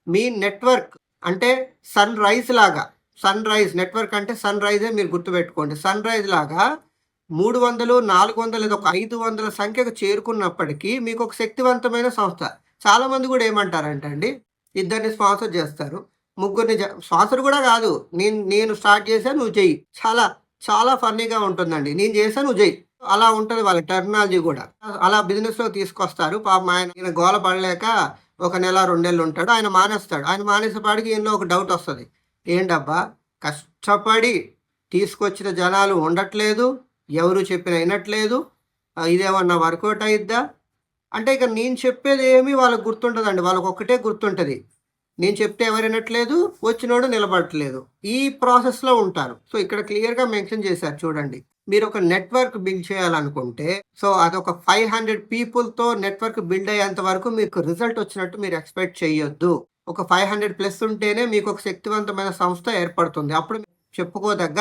మీ నెట్వర్క్ అంటే సన్ రైజ్ లాగా, సన్ రైజ్ నెట్వర్క్ అంటే సన్ రైజే మీరు గుర్తుపెట్టుకోండి. సన్ రైజ్ లాగా 300, 400 లేదా ఒక 500 సంఖ్యకు చేరుకున్నప్పటికీ మీకు ఒక శక్తివంతమైన సంస్థ. చాలామంది కూడా ఏమంటారంటే అండి, ఇద్దరిని స్పాన్సర్ చేస్తారు, ముగ్గురిని స్పాన్సర్ కూడా కాదు, నేను స్టార్ట్ చేశాను, నువ్వు చెయ్యి. చాలా చాలా ఫన్నీగా ఉంటుందండి. నేను చేశాను, నువ్వు చెయ్యి, అలా ఉంటుంది వాళ్ళ టెర్మినాలజీ కూడా. అలా బిజినెస్లో తీసుకొస్తారు. పాపం ఆయన గోల పడలేక 1 నెల 2 నెలలు ఉంటాడు, ఆయన మానేస్తాడు. ఆయన మానేసేపాటికి ఈయనలో ఒక డౌట్ వస్తుంది, ఏంటబ్బా కష్టపడి తీసుకొచ్చిన జనాలు ఉండట్లేదు, ఎవరు చెప్పిన వినట్లేదు, ఇదేమన్నా వర్కౌట్ అయిద్దా అంటే ఇక నేను చెప్పేది ఏమీ వాళ్ళకి గుర్తుంటుందండి. వాళ్ళకి ఒక్కటే గుర్తుంటుంది, నేను చెప్తే ఎవరు వినట్లేదు, వచ్చినోడు నిలబడట్లేదు. ఈ ప్రాసెస్లో ఉంటారు. సో ఇక్కడ క్లియర్గా మెన్షన్ చేశారు చూడండి. మీరు ఒక నెట్వర్క్ బిల్డ్ చేయాలనుకుంటే, సో అదొక 500 పీపుల్‌తో నెట్వర్క్ బిల్డ్ అయ్యేంత వరకు మీకు రిజల్ట్ వచ్చినట్టు మీరు ఎక్స్‌పెక్ట్ చేయొద్దు. ఒక 500 ప్లస్ ఉంటేనే మీకు ఒక శక్తివంతమైన సంస్థ ఏర్పడుతుంది. అప్పుడు చెప్పుకోదగ్గ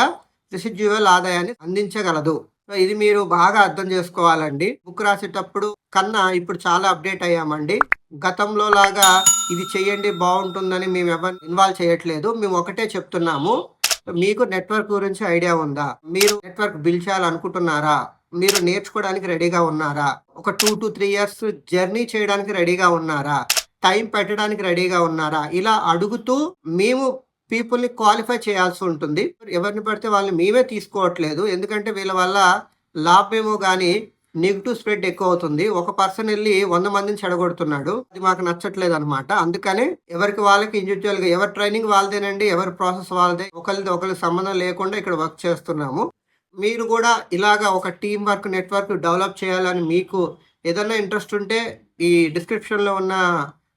రెసిడ్యూయల్ ఆదాయాన్ని అందించగలదు. సో ఇది మీరు బాగా అర్థం చేసుకోవాలండి. బుక్ రాసేటప్పుడు కన్నా ఇప్పుడు చాలా అప్డేట్ అయ్యామండి. గతంలో లాగా ఇది చేయండి బాగుంటుందని మేము ఎవరిని ఇన్వాల్వ్ చేయట్లేదు. మేము ఒకటే చెప్తున్నాము. మీకు నెట్వర్క్ గురించి ఐడియా ఉందా? మీరు నెట్వర్క్ బిల్డ్ చేయాలనుకుంటున్నారా? మీరు నేర్చుకోవడానికి రెడీగా ఉన్నారా? ఒక 2-3 ఇయర్స్ జర్నీ చేయడానికి రెడీగా ఉన్నారా? టైం పెట్టడానికి రెడీగా ఉన్నారా? ఇలా అడుగుతూ మేము పీపుల్‌ని క్వాలిఫై చేయాల్సి ఉంటుంది. ఎవరిని పడితే వాళ్ళని మేమే తీసుకోవట్లేదు. ఎందుకంటే వీళ్ళ వల్ల లాభమేమో గానీ నెగెటివ్ స్ప్రెడ్ ఎక్కువవుతుంది. ఒక పర్సన్ ఎళ్లి 100 మందిని చెడగొడుతున్నాడు. అది మాకు నచ్చట్లేదనమాట. అందుకని ఎవరికి వాళ్ళకి ఇండివిడ్యువల్‌గా ఎవరి ట్రైనింగ్ వాళ్ళదేనండి. ఎవరి ప్రాసెస్ వాళ్ళదే. ఒకళ్ళది ఒకళ్ళకి సంబంధం లేకుండా ఇక్కడ వర్క్ చేస్తున్నాము. మీరు గూడా ఇలాగా ఒక టీమ్ వర్క్, నెట్వర్క్ డెవలప్ చేయాలని మీకు ఏదన్నా ఇంట్రెస్ట్ ఉంటే ఈ డిస్క్రిప్షన్‌లో ఉన్న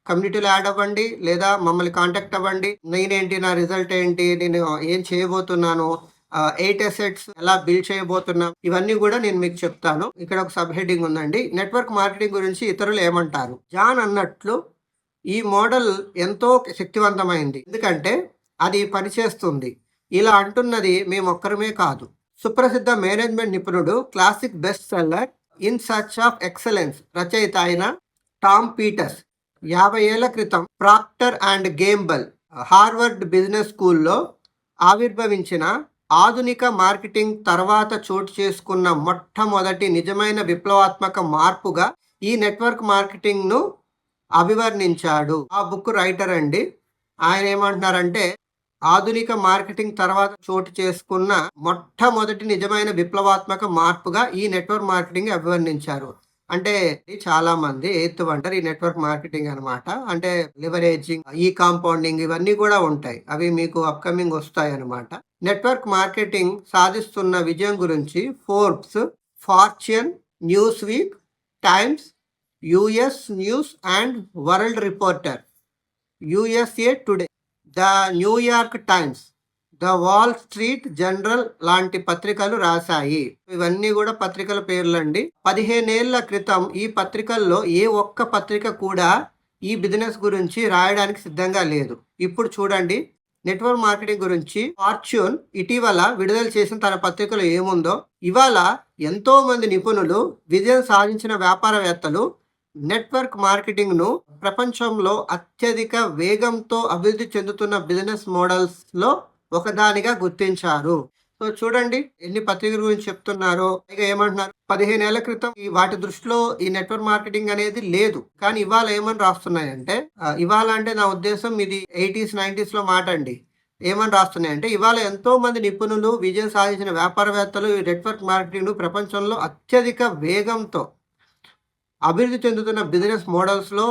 కమ్యూనిటీలో యాడ్ అవ్వండి. లేదా మమ్మల్ని కాంటాక్ట్ అవ్వండి. నేనేంటి, నా రిజల్ట్ ఏంటి, నేను ఏం చేయబోతున్నాను, 8 అసెట్స్ ఎలా బిల్డ్ చేయబోతున్నాం, ఇవన్నీ కూడా నేను మీకు చెప్తాను. ఇక్కడ ఒక సబ్ హెడ్డింగ్ ఉందండి, నెట్వర్క్ మార్కెటింగ్ గురించి ఇతరులు ఏమంటారు. జాన్ అన్నట్లు ఈ మోడల్ ఎంతో శక్తివంతమైంది. ఎందుకంటే అది పనిచేస్తుంది. ఇలా అంటున్నది మేమొక్కరమే కాదు. సుప్రసిద్ధ మేనేజ్మెంట్ నిపుణుడు, classic best seller in search of excellence రచయిత అయిన టామ్ పీటర్స్ 50 ఏళ్ల క్రితం ప్రాక్టర్ అండ్ గేంబల్ హార్వర్డ్ బిజినెస్ స్కూల్లో ఆవిర్భవించిన ఆధునిక మార్కెటింగ్ తర్వాత చోటు చేసుకున్న మొట్టమొదటి నిజమైన విప్లవాత్మక మార్పుగా ఈ నెట్వర్క్ మార్కెటింగ్ను అభివర్ణించాడు. ఆ బుక్ రైటర్ అండి. ఆయన ఏమంటున్నారంటే, ఆధునిక మార్కెటింగ్ తర్వాత చోటు చేసుకున్న మొట్టమొదటి నిజమైన విప్లవాత్మక మార్పుగా ఈ నెట్వర్క్ మార్కెటింగ్ అభివర్ణించారు. అంటే చాలా మంది ఎయిత్ వంటర్ ఈ నెట్వర్క్ మార్కెటింగ్ అనమాట. అంటే లివరేజింగ్, ఈ కాంపౌండింగ్ ఇవన్నీ కూడా ఉంటాయి. అవి మీకు అప్కమింగ్ వస్తాయి అనమాట. నెట్వర్క్ మార్కెటింగ్ సాధిస్తున్న విజయం గురించి Forbes, fortune, news week, times, US news and world reporter, USA today, the New York times, the wall street general లాంటి పత్రికలు రాశాయి. ఇవన్నీ కూడా పత్రికల పేర్లండి. 15 ఏళ్ల క్రితం ఈ పత్రికల్లో ఏ ఒక్క పత్రిక కూడా ఈ బిజినెస్ గురించి రాయడానికి సిద్ధంగా లేదు. ఇప్పుడు చూడండి, నెట్వర్క్ మార్కెటింగ్ గురించి ఫార్చ్యూన్ ఇటీవల విడుదల చేసిన తన పత్రికలో ఏముందో. ఇవాళ ఎంతో మంది నిపుణులు, విజయం సాధించిన వ్యాపారవేత్తలు నెట్వర్క్ మార్కెటింగ్ను ప్రపంచంలో అత్యధిక వేగంతో అభివృద్ధి చెందుతున్న బిజినెస్ మోడల్స్లో ఒకదానిగా గుర్తించారు. సో చూడండి ఎన్ని పత్రికల గురించి చెప్తున్నారో. ఇక ఏమంటున్నారు, 15 ఏళ్ల క్రితం వాటి దృష్టిలో ఈ నెట్వర్క్ మార్కెటింగ్ అనేది లేదు. కానీ ఇవాళ ఏమని రాస్తున్నాయంటే, ఇవాళ అంటే నా ఉద్దేశం ఇది 80s 90s లో మాట అండి. ఏమని రాస్తున్నాయంటే, ఇవాళ ఎంతో మంది నిపుణులు, విజయం సాధించిన వ్యాపారవేత్తలు ఈ నెట్వర్క్ మార్కెటింగ్ ప్రపంచంలో అత్యధిక వేగంతో అభివృద్ధి చెందుతున్న బిజినెస్ మోడల్స్లో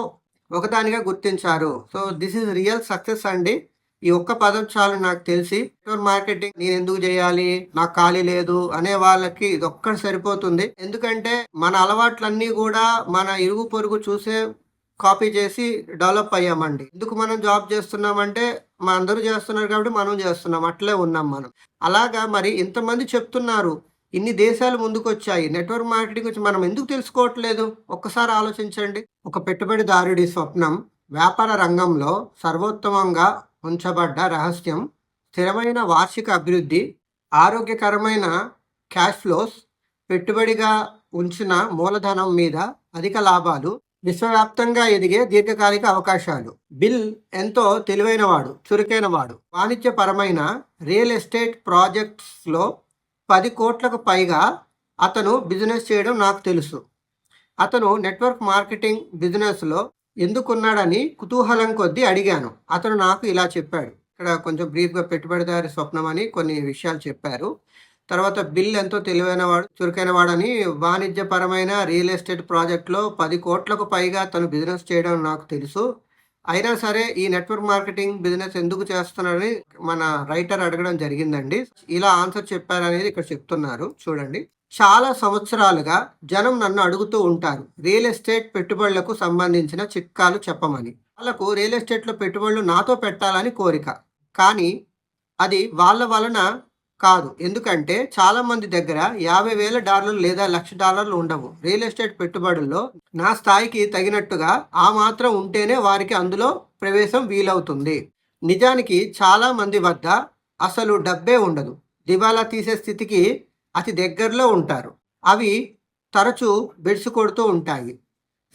ఒకదానిగా గుర్తించారు. So this is real success అండి. ఈ ఒక్క పదం చాలు నాకు తెలిసి. నెట్వర్క్ మార్కెటింగ్ నేను ఎందుకు చేయాలి, నాకు ఖాళీ లేదు అనే వాళ్ళకి ఇది ఒక్కటి సరిపోతుంది. ఎందుకంటే మన అలవాట్లన్నీ కూడా మన ఇరుగు పొరుగు చూసే కాపీ చేసి డెవలప్ అయ్యామండి. ఎందుకు మనం జాబ్ చేస్తున్నామంటే మన అందరూ చేస్తున్నారు కాబట్టి మనం చేస్తున్నాం, అట్లే ఉన్నాం మనం. అలాగా మరి ఇంతమంది చెప్తున్నారు, ఇన్ని దేశాలు ముందుకొచ్చాయి, నెట్వర్క్ మార్కెటింగ్ గురించి మనం ఎందుకు తెలుసుకోవట్లేదు? ఒక్కసారి ఆలోచించండి. ఒక పెట్టుబడిదారుడి స్వప్నం, వ్యాపార రంగంలో సర్వోత్తమంగా ఉంచబడ్డ రహస్యం స్థిరమైన వార్షిక అభివృద్ధి, ఆరోగ్యకరమైన క్యాష్ ఫ్లోస్, పెట్టుబడిగా ఉంచిన మూలధనం మీద అధిక లాభాలు, విశ్వవ్యాప్తంగా ఎదిగే దీర్ఘకాలిక అవకాశాలు. బిల్ ఎంతో తెలివైనవాడు, చురుకైనవాడు. వాణిజ్యపరమైన రియల్ ఎస్టేట్ ప్రాజెక్ట్స్లో 10 కోట్లకు పైగా అతను బిజినెస్ చేయడం నాకు తెలుసు. అతను నెట్వర్క్ మార్కెటింగ్ బిజినెస్లో ఎందుకున్నాడని కుతూహలం కొద్దీ అడిగాను. అతను నాకు ఇలా చెప్పాడు. ఇక్కడ కొంచెం బ్రీఫ్గా పెట్టుబడిదారి స్వప్నం అని కొన్ని విషయాలు చెప్పారు. తర్వాత బిల్ ఎంతో తెలివైనవాడు, చురుకైనవాడని, వాణిజ్యపరమైన రియల్ ఎస్టేట్ ప్రాజెక్ట్లో 10 కోట్లకు పైగా తను బిజినెస్ చేయడం నాకు తెలుసు. అయినా సరే ఈ నెట్వర్క్ మార్కెటింగ్ బిజినెస్ ఎందుకు చేస్తున్నారని మన రైటర్ అడగడం జరిగిందండి. ఇలా ఆన్సర్ చెప్పారనేది ఇక్కడ చెప్తున్నారు. చూడండి, చాలా సంవత్సరాలుగా జనం నన్ను అడుగుతూ ఉంటారు రియల్ ఎస్టేట్ పెట్టుబడులకు సంబంధించిన చిట్కాలు చెప్పమని. వాళ్ళకు రియల్ ఎస్టేట్లో పెట్టుబడులు నాతో పెట్టాలని కోరిక, కానీ అది వాళ్ళ వలన కాదు. ఎందుకంటే చాలా మంది దగ్గర $50,000 లేదా $1,00,000 ఉండవు. రియల్ ఎస్టేట్ పెట్టుబడుల్లో నా స్థాయికి తగినట్టుగా ఆ మాత్రం ఉంటేనే వారికి అందులో ప్రవేశం వీలవుతుంది. నిజానికి చాలా మంది వద్ద అసలు డబ్బే ఉండదు. దివాలా తీసే స్థితికి అతి దగ్గరలో ఉంటారు. అవి తరచూ బెడిసి కొడుతూ ఉంటాయి.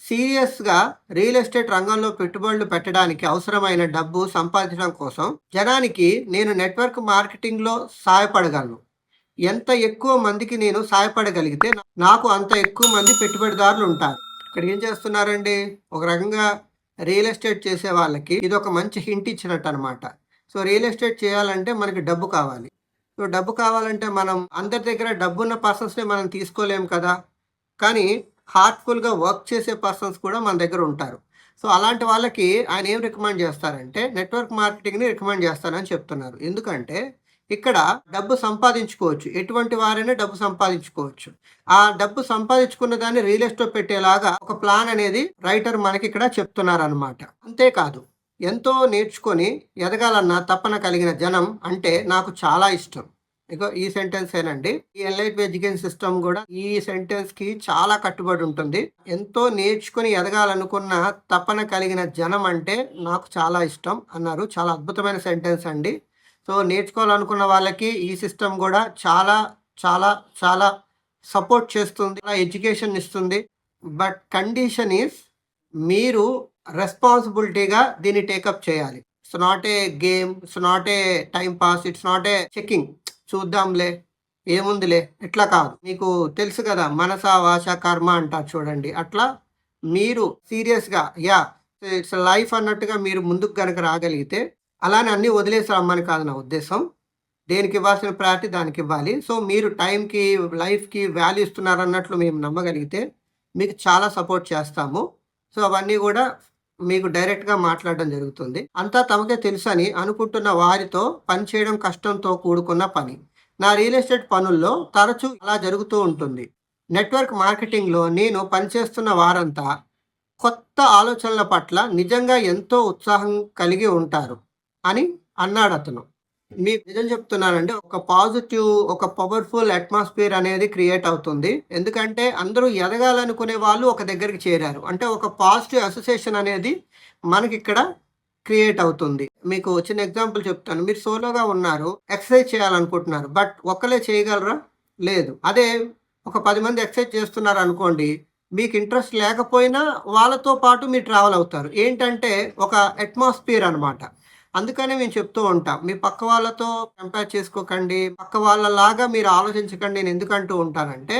సీరియస్‌గా రియల్ ఎస్టేట్ రంగంలో పెట్టుబడులు పెట్టడానికి అవసరమైన డబ్బు సంపాదించడం కోసం జనానికి నేను నెట్వర్క్ మార్కెటింగ్‌లో సహాయపడగలను. ఎంత ఎక్కువ మందికి నేను సహాయపడగలిగితే నాకు అంత ఎక్కువ మంది పెట్టుబడిదారులు ఉంటారు. ఇక్కడ ఏం చేస్తున్నారండి? ఒక రకంగా రియల్ ఎస్టేట్ చేసే వాళ్ళకి ఇదొక మంచి హింట్ ఇచ్చినట్టు అనమాట. సో, రియల్ ఎస్టేట్ చేయాలంటే మనకి డబ్బు కావాలి. సో, డబ్బు కావాలంటే మనం అందరి దగ్గర డబ్బున్న పర్సన్స్‌ని మనం తీసుకోలేము కదా! కానీ హార్ట్‌ఫుల్‌గా వర్క్ చేసే పర్సన్స్ కూడా మన దగ్గర ఉంటారు. సో, అలాంటి వాళ్ళకి ఆయన ఏం రికమెండ్ చేస్తారంటే నెట్వర్క్ మార్కెటింగ్‌ని రికమెండ్ చేస్తానని చెప్తున్నారు. ఎందుకంటే ఇక్కడ డబ్బు సంపాదించుకోవచ్చు. ఎటువంటి వారైనా డబ్బు సంపాదించుకోవచ్చు. ఆ డబ్బు సంపాదించుకున్న దాన్ని రియల్ ఎస్టేట్ పెట్టేలాగా ఒక ప్లాన్ అనేది రైటర్ మనకిక్కడ చెప్తున్నారనమాట. అంతేకాదు ఎంతో నేర్చుకొని ఎదగాలన్న తపన కలిగిన జనం అంటే నాకు చాలా ఇష్టం. ఇగో ఈ సెంటెన్సేనండి. ఈ ఎన్‌లైట్ ఎడ్యుకేషన్ సిస్టమ్ గూడా ఈ సెంటెన్స్‌కి చాలా కట్టుబడి ఉంటుంది. ఎంతో నేర్చుకొని ఎదగాలనుకున్న తపన కలిగిన జనం అంటే నాకు చాలా ఇష్టం అన్నారు. చాలా అద్భుతమైన సెంటెన్స్ అండి. సో, నేర్చుకోవాలనుకున్న వాళ్ళకి ఈ సిస్టమ్ గూడా చాలా, చాలా, చాలా సపోర్ట్ చేస్తుంది. ఎడ్యుకేషన్ ఇస్తుంది. బట్ కండిషన్ ఈస్ మీరు రెస్పాన్సిబిలిటీగా దీన్ని టేకప్ చేయాలి. It's not a game. It's not a time pass. It's not a checking. చూద్దాంలే, ఏముందిలే ఇట్లా కాదు. మీకు తెలుసు కదా! మనస, వాచ, కర్మ అంటారు చూడండి. అట్లా మీరు సీరియస్‌గా ఇట్స్ లైఫ్ అన్నట్టుగా మీరు ముందుకు గనక రాగలిగితే అలానే అన్నీ వదిలేసి రమ్మని కాదు నా ఉద్దేశం. దేనికి ఇవ్వాల్సిన ప్రయారిటీ దానికివ్వాలి. సో, మీరు టైంకి, లైఫ్‌కి వాల్యూ ఇస్తున్నారన్నట్లు మేము నమ్మగలిగితే మీకు చాలా సపోర్ట్ చేస్తాము. సో, అవన్నీ గూడా మీకు డైరెక్ట్‌గా మాట్లాడడం జరుగుతుంది. అంతా తమకే తెలుసని అనుకుంటున్న వారితో పనిచేయడం కష్టంతో కూడుకున్న పని. నా రియల్ ఎస్టేట్ పనుల్లో తరచూ అలా జరుగుతూ ఉంటుంది. నెట్వర్క్ మార్కెటింగ్‌లో నేను పనిచేస్తున్న వారంతా కొత్త ఆలోచనల పట్ల నిజంగా ఎంతో ఉత్సాహం కలిగి ఉంటారు అని అన్నాడతను. మీకు నిజం చెప్తున్నానండి. ఒక పాజిటివ్, ఒక పవర్‌ఫుల్ అట్మాస్ఫియర్ అనేది క్రియేట్ అవుతుంది. ఎందుకంటే అందరూ ఎదగాలనుకునే వాళ్ళు ఒక దగ్గరికి చేరారు. అంటే ఒక పాజిటివ్ అసోసియేషన్ అనేది మనకిక్కడ క్రియేట్ అవుతుంది. మీకు చిన్న ఎగ్జాంపుల్ చెప్తాను. మీరు సోలోగా ఉన్నారు. ఎక్సర్సైజ్ చేయాలనుకుంటున్నారు. బట్ ఒక్కలే చేయగలరా? లేదు. అదే ఒక 10 మంది ఎక్సర్సైజ్ చేస్తున్నారనుకోండి. మీకు ఇంట్రెస్ట్ లేకపోయినా వాళ్ళతో పాటు మీరు ట్రావెల్ అవుతారు. ఏంటంటే ఒక అట్మాస్ఫియర్ అనమాట. అందుకనే మేము చెప్తూ ఉంటాం. మీ పక్క వాళ్ళతో కంపేర్ చేసుకోకండి. పక్క వాళ్ళలాగా మీరు ఆలోచించకండి. నేను ఎందుకంటూ ఉంటానంటే,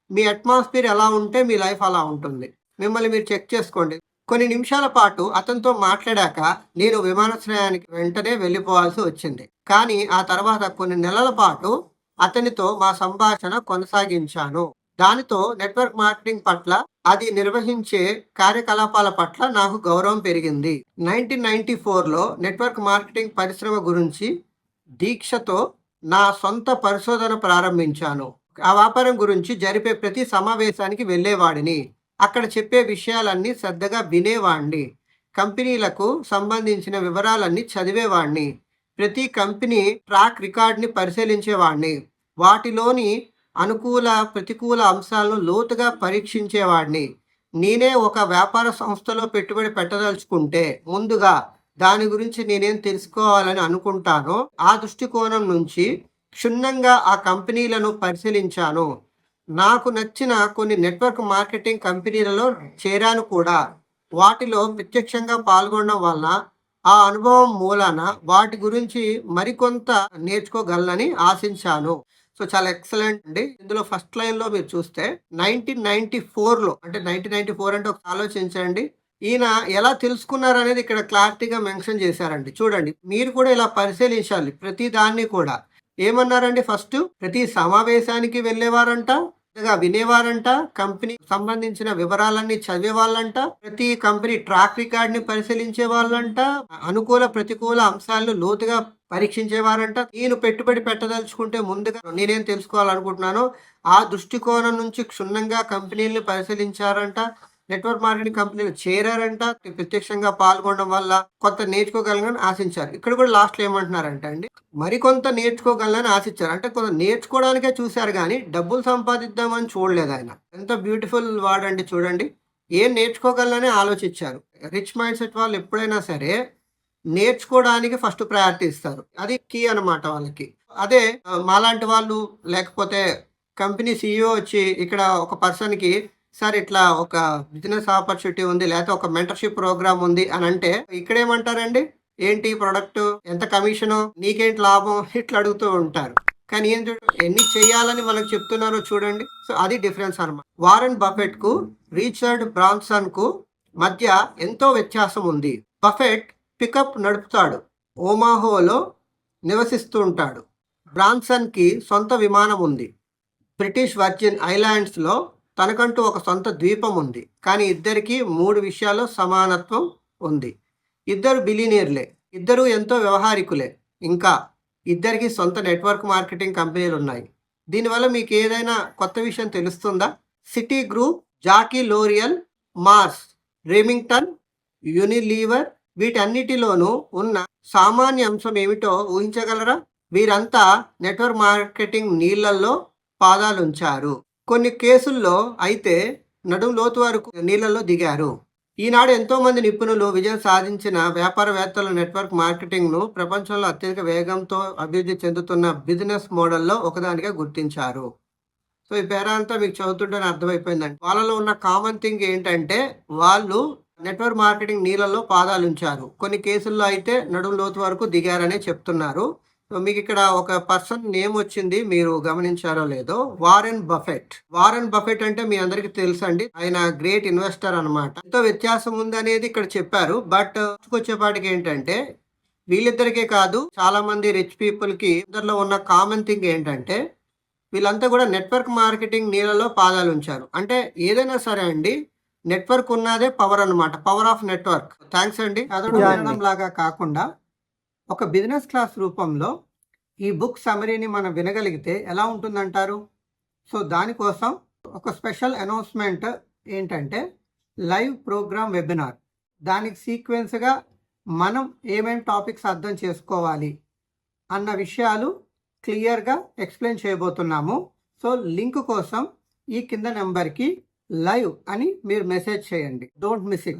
మీ అట్మాస్ఫియర్ ఎలా ఉంటే మీ లైఫ్ అలా ఉంటుంది. మిమ్మల్ని మీరు చెక్ చేసుకోండి. కొన్ని నిమిషాల పాటు అతనితో మాట్లాడాక నేను విమానాశ్రయానికి వెంటనే వెళ్ళిపోవాల్సి వచ్చింది. కానీ ఆ తర్వాత కొన్ని నెలల పాటు అతనితో మా సంభాషణ కొనసాగించాను. దానితో నెట్వర్క్ మార్కెటింగ్ పట్ల, అది నిర్వహించే కార్యకలాపాల పట్ల నాకు గౌరవం పెరిగింది. 1994లో నెట్వర్క్ మార్కెటింగ్ పరిశ్రమ గురించి దీక్షతో నా సొంత పరిశోధన ప్రారంభించాను. ఆ వ్యాపారం గురించి జరిపే ప్రతి సమావేశానికి వెళ్ళేవాడిని. అక్కడ చెప్పే విషయాలన్నీ శ్రద్ధగా వినేవాడిని. కంపెనీలకు సంబంధించిన వివరాలన్నీ చదివేవాడిని. ప్రతి కంపెనీ ట్రాక్ రికార్డ్‌ని పరిశీలించేవాడిని. వాటిలోని అనుకూల, ప్రతికూల అంశాలను లోతుగా పరీక్షించేవాడిని. నేనే ఒక వ్యాపార సంస్థలో పెట్టుబడి పెట్టదలుచుకుంటే ముందుగా దాని గురించి నేనేం తెలుసుకోవాలని అనుకుంటానో ఆ దృష్టికోణం నుంచి క్షుణ్ణంగా ఆ కంపెనీలను పరిశీలించాను. నాకు నచ్చిన కొన్ని నెట్వర్క్ మార్కెటింగ్ కంపెనీలలో చేరాను కూడా. వాటిలో ప్రత్యక్షంగా పాల్గొనడం వలన ఆ అనుభవం మూలాన వాటి గురించి మరికొంత నేర్చుకోగలనని ఆశించాను. సో, చాలా ఎక్సలెంట్ అండి. ఇందులో ఫస్ట్ లైన్‌లో మీరు చూస్తే 1994లో అంటే 1994 అంటే ఒకసారి ఆలోచించండి. ఈయన ఎలా తెలుసుకున్నారనేది ఇక్కడ క్లారిటీగా మెన్షన్ చేశారండి. చూడండి, మీరు కూడా ఇలా పరిశీలించాలి ప్రతి దాన్ని కూడా. ఏమన్నారండి ఫస్టు? ప్రతి సమావేశానికి వెళ్ళేవారంట. చక్కగా వినేవారంట. కంపెనీకి సంబంధించిన వివరాలన్నీ చదివేవాళ్ళంట. ప్రతి కంపెనీ ట్రాక్ రికార్డ్‌ని పరిశీలించేవాళ్ళంట. అనుకూల, ప్రతికూల అంశాలను లోతుగా పరీక్షించేవారంట. నేను పెట్టుబడి పెట్టదలుచుకుంటే ముందుగా నేనేం తెలుసుకోవాలనుకుంటున్నానో ఆ దృష్టికోణం నుంచి క్షుణ్ణంగా కంపెనీలని పరిశీలించారంట. నెట్వర్క్ మార్కెటింగ్ కంపెనీలో చేరారంట, ప్రత్యక్షంగా పాల్గొనడం వల్ల కొంత నేర్చుకోగలనని ఆశించారు. ఇక్కడ కూడా లాస్ట్లో ఏమంటున్నారంటే అండి, మరికొంత నేర్చుకోగలనని ఆశించారు. అంటే కొంత నేర్చుకోవడానికే చూశారు కానీ డబ్బులు సంపాదిద్దామని చూడలేదు ఆయన. ఎంత బ్యూటిఫుల్ వర్డ్ అండి చూడండి. ఏం నేర్చుకోగలనని ఆలోచించారు. రిచ్ మైండ్ సెట్ వాళ్ళు ఎప్పుడైనా సరే నేర్చుకోవడానికి ఫస్ట్ ప్రయారిటీ ఇస్తారు. అది కీ అన్నమాట వాళ్ళకి. అదే మాలాంటి వాళ్ళు లేకపోతే కంపెనీ సీఈఓ వచ్చి ఇక్కడ ఒక పర్సన్‌కి సార్ ఇట్లా ఒక బిజినెస్ ఆపర్చునిటీ ఉంది, లేకపోతే ఒక మెంటర్‌షిప్ ప్రోగ్రామ్ ఉంది అని అంటే ఇక్కడేమంటారండి? ఏంటి ప్రొడక్ట్? ఎంత కమిషను? నీకేంటి లాభం? ఇట్లా అడుగుతూ ఉంటారు. కానీ ఏం ఎన్ని చేయాలని మనకు చెప్తున్నారో చూడండి. సో అది డిఫరెన్స్ అన్నమాట. వారెన్ బఫెట్‌కు, రిచర్డ్ బ్రాన్సన్‌కు మధ్య ఎంతో వ్యత్యాసం ఉంది. Buffet pickup నడుపుతాడు. ఓమాహోలో నివసిస్తూ ఉంటాడు. బ్రాన్సన్‌కి సొంత విమానం ఉంది. బ్రిటిష్ వర్జిన్ ఐలాండ్స్‌లో తనకంటూ ఒక సొంత ద్వీపం ఉంది. కానీ ఇద్దరికీ 3 విషయాల్లో సమానత్వం ఉంది. ఇద్దరు బిలియనీర్లే. ఇద్దరూ ఎంతో వ్యవహారికులే. ఇంకా ఇద్దరికీ సొంత నెట్వర్క్ మార్కెటింగ్ కంపెనీలున్నాయి. దీనివల్ల మీకు ఏదైనా కొత్త విషయం తెలుస్తుందా? Citigroup, Jockey L'Oreal, Mars, Remington, Unilever వీటన్నిటిలోనూ ఉన్న సామాన్య అంశం ఏమిటో ఊహించగలరా? వీరంతా నెట్వర్క్ మార్కెటింగ్ నీళ్లలో పాదాలుంచారు. కొన్ని కేసుల్లో అయితే నడుం లోతు వరకు నీళ్లలో దిగారు. ఈనాడు ఎంతో మంది నిపుణులు విజయం సాధించిన వ్యాపారవేత్తలు నెట్వర్క్ మార్కెటింగ్ను ప్రపంచంలో అత్యధిక వేగంతో అభివృద్ధి చెందుతున్న బిజినెస్ మోడల్లో ఒకదానిగా గుర్తించారు. సో ఈ పేరా అంతా మీకు చదువుతుంటేనే అర్థమైపోయిందండి. వాళ్ళలో ఉన్న కామన్ థింగ్ ఏంటంటే వాళ్ళు నెట్వర్క్ మార్కెటింగ్ నీళ్ళలో పాదాలుంచారు. కొన్ని కేసుల్లో అయితే నడుం లోతు వరకు దిగారనే చెప్తున్నారు. సో మీకు ఇక్కడ ఒక పర్సన్ నేమ్ వచ్చింది, మీరు గమనించారో లేదో, వారెన్ బఫెట్. వారెన్ బఫెట్ అంటే మీ అందరికీ తెలుసండి, ఆయన గ్రేట్ ఇన్వెస్టర్ అన్నమాట. ఎంతో వ్యత్యాసం ఉంది అనేది ఇక్కడ చెప్పారు. బట్ వచ్చేపాటికి ఏంటంటే వీళ్ళిద్దరికే కాదు, చాలా మంది రిచ్ పీపుల్ కి ఇద్దరిలో ఉన్న కామన్ థింగ్ ఏంటంటే వీళ్ళంతా కూడా నెట్వర్క్ మార్కెటింగ్ నీళ్ళలో పాదాలు ఉంచారు. అంటే ఏదైనా సరే అండి, నెట్వర్క్ ఉన్నదే పవర్ అన్నమాట. Power of network. థ్యాంక్స్ అండి. చదవడం లాగా కాకుండా ఒక బిజినెస్ క్లాస్ రూపంలో ఈ బుక్ సమరీని మనం వినగలిగితే ఎలా ఉంటుందంటారు? సో దానికోసం ఒక స్పెషల్ అనౌన్స్మెంట్ ఏంటంటే లైవ్ ప్రోగ్రామ్ వెబినార్. దానికి సీక్వెన్స్గా మనం ఏమేం టాపిక్స్ అర్థం చేసుకోవాలి అన్న విషయాలు క్లియర్గా ఎక్స్ప్లెయిన్ చేయబోతున్నాము. సో లింక్ కోసం ఈ కింద నెంబర్కి లైవ్ అని మీరు మెసేజ్ చేయండి. Don't miss it.